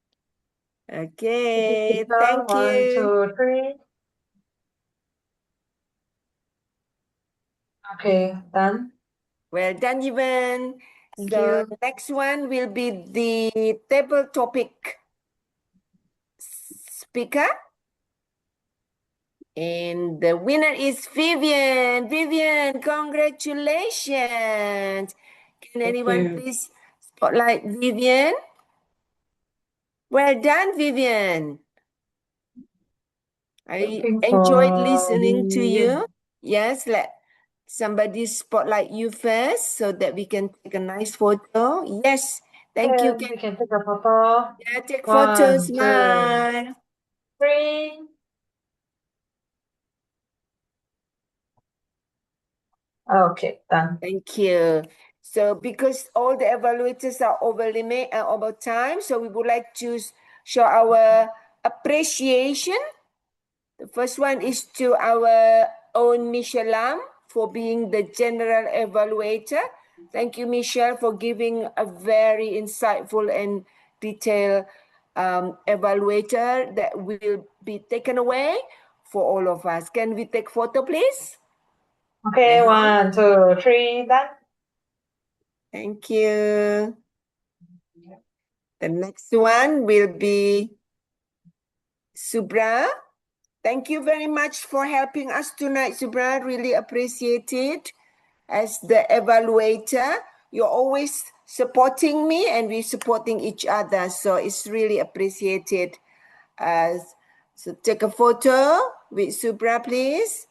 S1: Okay, thank
S13: One,
S1: you.
S13: 2, 3. Okay, done.
S1: Well done, Given.
S4: Thank
S1: So
S4: you.
S1: the next one will be the table topic speaker. And the winner is Vivian. Vivian, congratulations. Can anyone
S13: you.
S1: please spotlight Vivian? Well done, Vivian. I
S13: Looking
S1: enjoyed
S13: for
S1: listening to you.
S13: Vivian.
S1: Yes, let somebody spotlight you first so that we can take a nice photo. Yes, thank you.
S13: We can take a photo.
S1: Yeah, take
S13: 1,
S1: photos,
S13: 2,
S1: smile.
S13: 3. Okay, done.
S1: Thank you. So because all the evaluators are over limit and over time, so we would like to show our appreciation. The first one is to our own Michelle Lam for being the general evaluator. Thank you, Michelle, for giving a very insightful and detailed evaluator that will be taken away for all of us. Can we take photo, please?
S13: Okay, 1, 2, 3, done.
S1: Thank you. The next one will be Subra. Thank you very much for helping us tonight, Subra. Really appreciate it. As the evaluator, you're always supporting me and we're supporting each other. So it's really appreciated. So take a photo with Subra, please.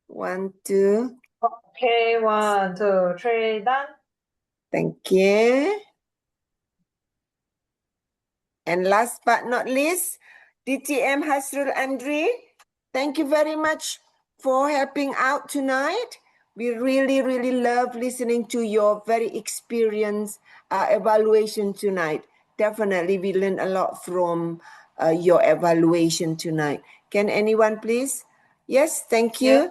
S1: 1, 2.
S13: Okay, 1, 2, 3, done.
S1: Thank you. And last but not least, DTM Hasrul Andri. Thank you very much for helping out tonight. We really, really love listening to your very experienced evaluation tonight. Definitely, we learned a lot from your evaluation tonight. Can anyone please? Yes, thank you.
S13: Yeah.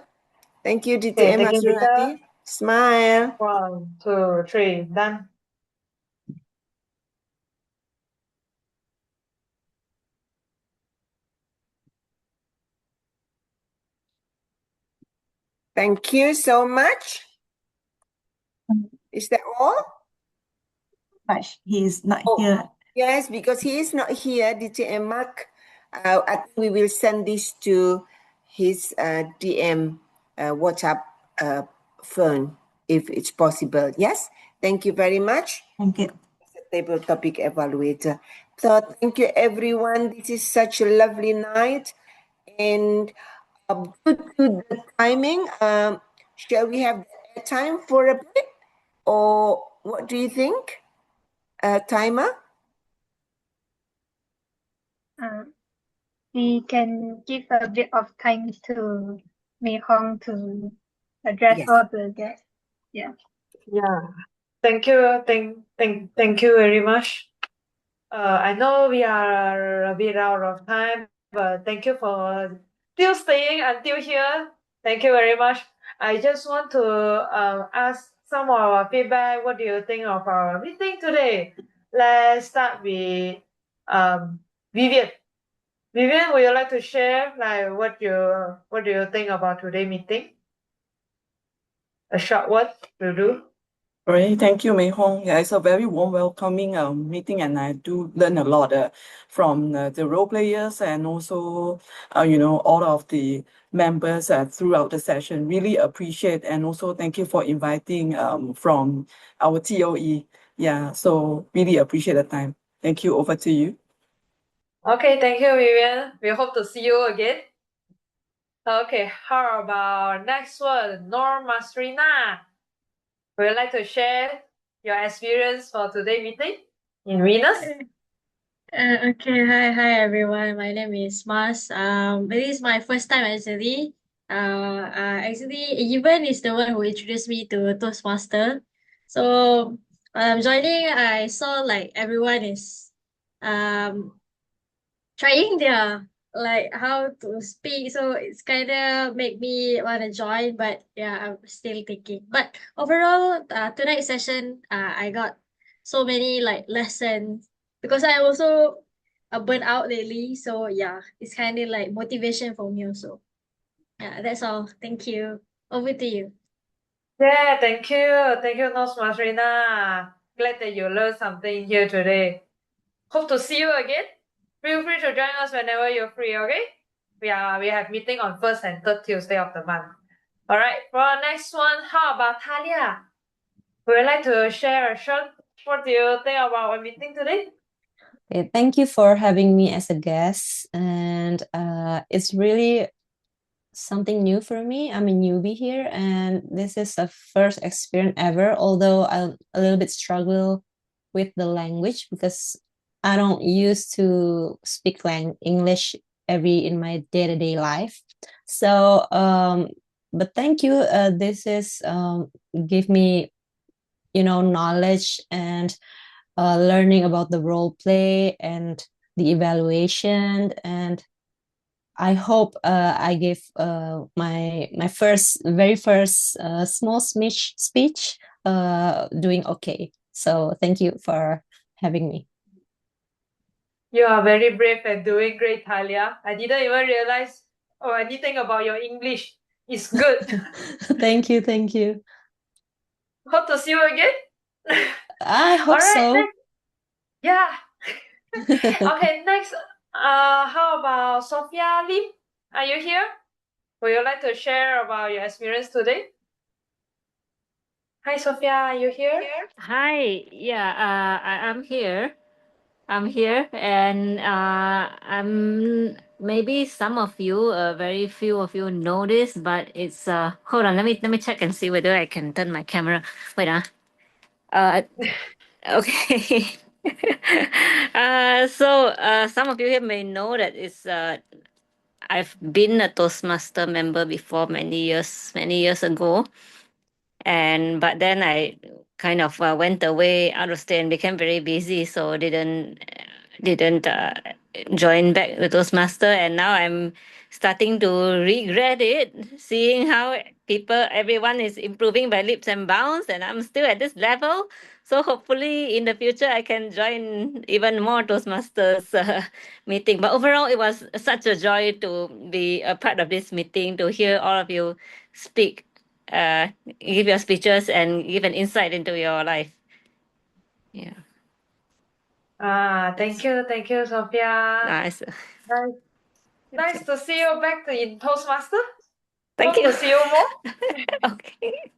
S1: Thank you,
S13: Okay,
S1: DTM
S13: taking
S1: Hasrul
S13: picture.
S1: Andri. Smile.
S13: 1, 2, 3, done.
S1: Thank you so much. Is that all?
S14: But he is not
S1: Oh,
S14: here.
S1: yes, because he is not here, DTM Mark. I think we will send this to his DM WhatsApp phone if it's possible. Yes, thank you very much.
S14: Thank you.
S1: Table topic evaluator. So thank you everyone. This is such a lovely night, and due to the timing, shall we have time for a bit, or what do you think, timer?
S5: We can give a bit of time to Mei Hong to address
S1: Yes.
S5: all the guests. Yeah.
S13: Yeah. Thank you. Thank you very much. I know we are a bit out of time, but thank you for still staying until here. Thank you very much. I just want to ask some of our feedback. What do you think of our meeting today? Let's start with Vivian. Vivian, would you like to share what do you think about today's meeting? A short word to do.
S7: Great, thank you, Mei Hong. Yeah, it's a very warm welcoming meeting, and I do learn a lot from the role players and also, all of the members throughout the session. Really appreciate, and also thank you for inviting from our TOE. Yeah, so really appreciate the time. Thank you. Over to you.
S13: Okay, thank you, Vivian. We hope to see you again. Okay, how about next one? Norm Masrina. Would you like to share your experience for today's meeting in Venus?
S3: Okay, hi everyone. My name is Mas. It is my first time actually. Actually, Evan is the one who introduced me to Toastmaster. So, joining, I saw like everyone is trying their like how to speak. So it's kind of make me want to join, but yeah, I'm still thinking. But overall, tonight's session, I got so many like lessons because I also burnt out lately. So yeah, it's kind of like motivation for me also. Yeah, that's all. Thank you. Over to you.
S13: Yeah, thank you. Thank you, Norm Masrina. Glad that you learned something here today. Hope to see you again. Feel free to join us whenever you're free, okay? We have meeting on first and third Tuesday of the month. All right, for our next one, how about Talia? Would you like to share a short what do you think about our meeting today?
S10: Okay, thank you for having me as a guest. And it's really something new for me. I'm a newbie here, and this is the first experience ever, although I a little bit struggle with the language because I don't used to speak English in my day-to-day life. So but thank you. This is give me knowledge and learning about the role play and the evaluation, and I hope I give my very first small speech doing okay. So thank you for having me.
S13: You are very brave and doing great, Talia. I didn't even realize or anything about your English. It's good.
S10: Thank you.
S13: Hope to see you again.
S10: I hope
S13: All right,
S10: so.
S13: next. Yeah. Okay, next. How about Sophia Lim? Are you here? Would you like to share about your experience today? Hi, Sophia. Are you here?
S22: Hi, yeah, I'm here. I'm here, and maybe some of you, very few of you know this, but it's hold on, let me check and see whether I can turn my camera. Wait, okay. Some of you here may know that I've been a Toastmaster member before many years ago, but then I kind of went away out of state and became very busy, so didn't join back the Toastmaster, and now I'm starting to regret it, seeing how everyone is improving by leaps and bounds, and I'm still at this level. So hopefully in the future I can join even more Toastmasters meeting. But overall, it was such a joy to be a part of this meeting, to hear all of you speak, give your speeches, and give an insight into your life. Yeah.
S13: Thank you, Sophia.
S22: Nice.
S13: Nice to see you back in Toastmaster.
S22: Thank
S13: Hope
S22: you.
S13: to see you more.
S22: Okay.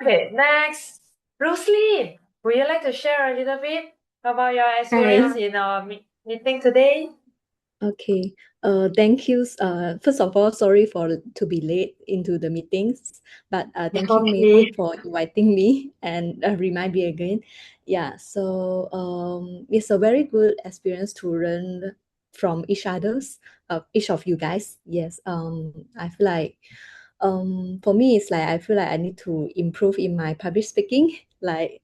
S13: Okay, next. Rosalie, would you like to share a little bit about your experience in our meeting today?
S16: Okay. Thank you. First of all, sorry to be late into the meetings, but thank you, Mei, for inviting me and remind me again. Yeah. So it's a very good experience to learn from each of you guys. Yes. I feel like for me it's like I feel like I need to improve in my public speaking, like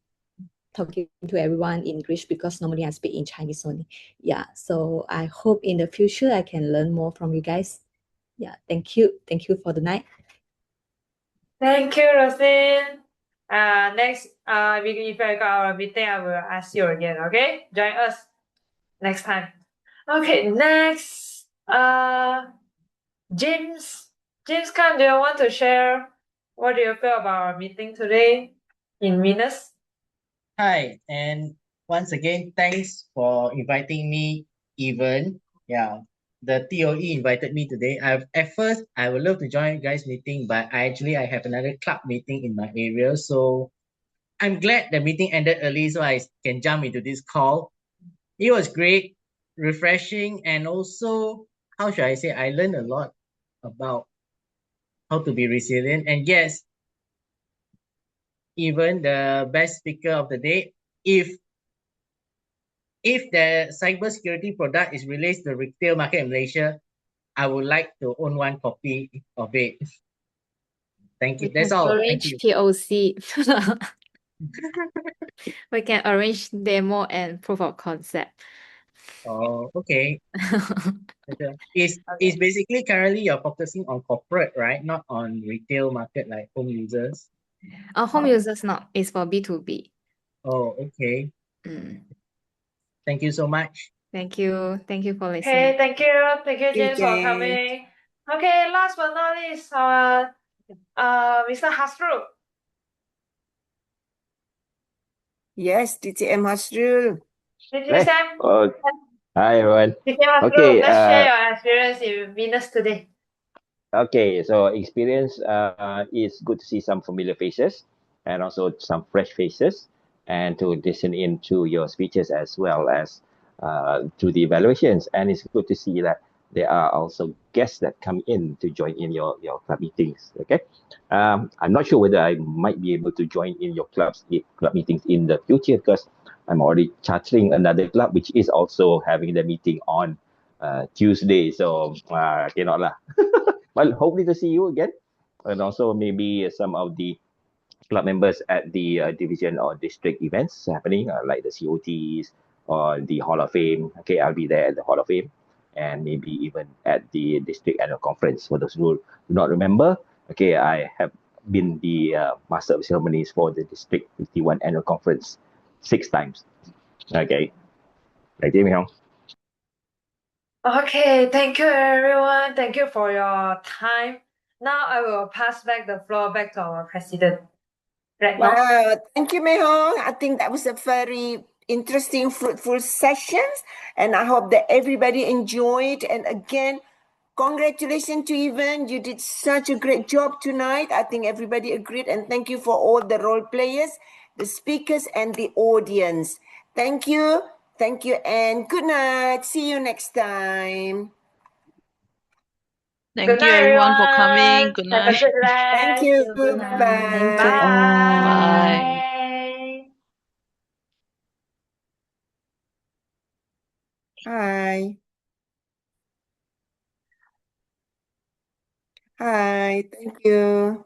S16: talking to everyone in English, because normally I speak in Chinese only. Yeah, so I hope in the future I can learn more from you guys. Yeah, thank you. Thank you for the night.
S13: Thank you, Rosin. Next, if I got our meeting, I will ask you again, okay? Join us next time. Okay, next, James. James Khan, do you want to share what do you feel about our meeting today in Venus?
S18: Hi, and once again, thanks for inviting me, Even. Yeah, the TOE invited me today. At first I would love to join you guys meeting, but I have another club meeting in my area. So I'm glad the meeting ended early so I can jump into this call. It was great, refreshing, and also, how should I say, I learned a lot. about how to be resilient. And yes, even the best speaker of the day, if the cybersecurity product is released to the retail market in Malaysia, I would like to own one copy of it. Thank you.
S21: We
S18: That's
S21: can
S18: all. Thank
S21: arrange
S18: you.
S21: POC. We can arrange demo and proof of concept.
S18: Oh, okay.
S21: Okay.
S18: Is basically currently you're focusing on corporate, right? Not on retail market like home users.
S21: Home users not, it's for B2B.
S18: Oh, okay. Thank you so much.
S21: Thank you. Thank you for
S15: Okay,
S21: listening.
S15: thank you. Thank you,
S1: Thank you,
S15: James, for
S1: James.
S15: coming. Okay, last but not least, Mr. Hasrul.
S1: Yes, DTM Hasrul.
S15: Mr. Sam,
S9: Hi everyone.
S15: Mr. Hasrul,
S9: Okay,
S15: let's share your experience in Venus today.
S9: Okay, so experience is good to see some familiar faces and also some fresh faces and to listen into your speeches as well as to the evaluations. And it's good to see that there are also guests that come in to join in your club meetings. Okay, I'm not sure whether I might be able to join in your club meetings in the future because I'm already chartering another club which is also having the meeting on Tuesday. So cannot lah. Well, hopefully to see you again, and also maybe some of the club members at the division or district events happening, like the COTs or the Hall of Fame. Okay, I'll be there at the Hall of Fame, and maybe even at the district annual conference. For those who do not remember, okay, I have been the master of ceremonies for the district 51 annual conference 6 times. Okay, thank you, Mihong.
S15: Okay, thank you everyone. Thank you for your time. Now I will pass back the floor back to our president. Right now.
S1: Wow, thank you, Mehong. I think that was a very interesting, fruitful sessions, and I hope that everybody enjoyed. And again, congratulations to Evan. You did such a great job tonight. I think everybody agreed, and thank you for all the role players, the speakers, and the audience. Thank you, and good night. See you next time.
S2: Thank you everyone for coming. Good
S15: Have a
S2: night.
S15: good rest.
S1: Thank you.
S21: Good night.
S1: Bye.
S10: Thank you all.
S2: Bye.
S1: Hi. Hi. Thank you.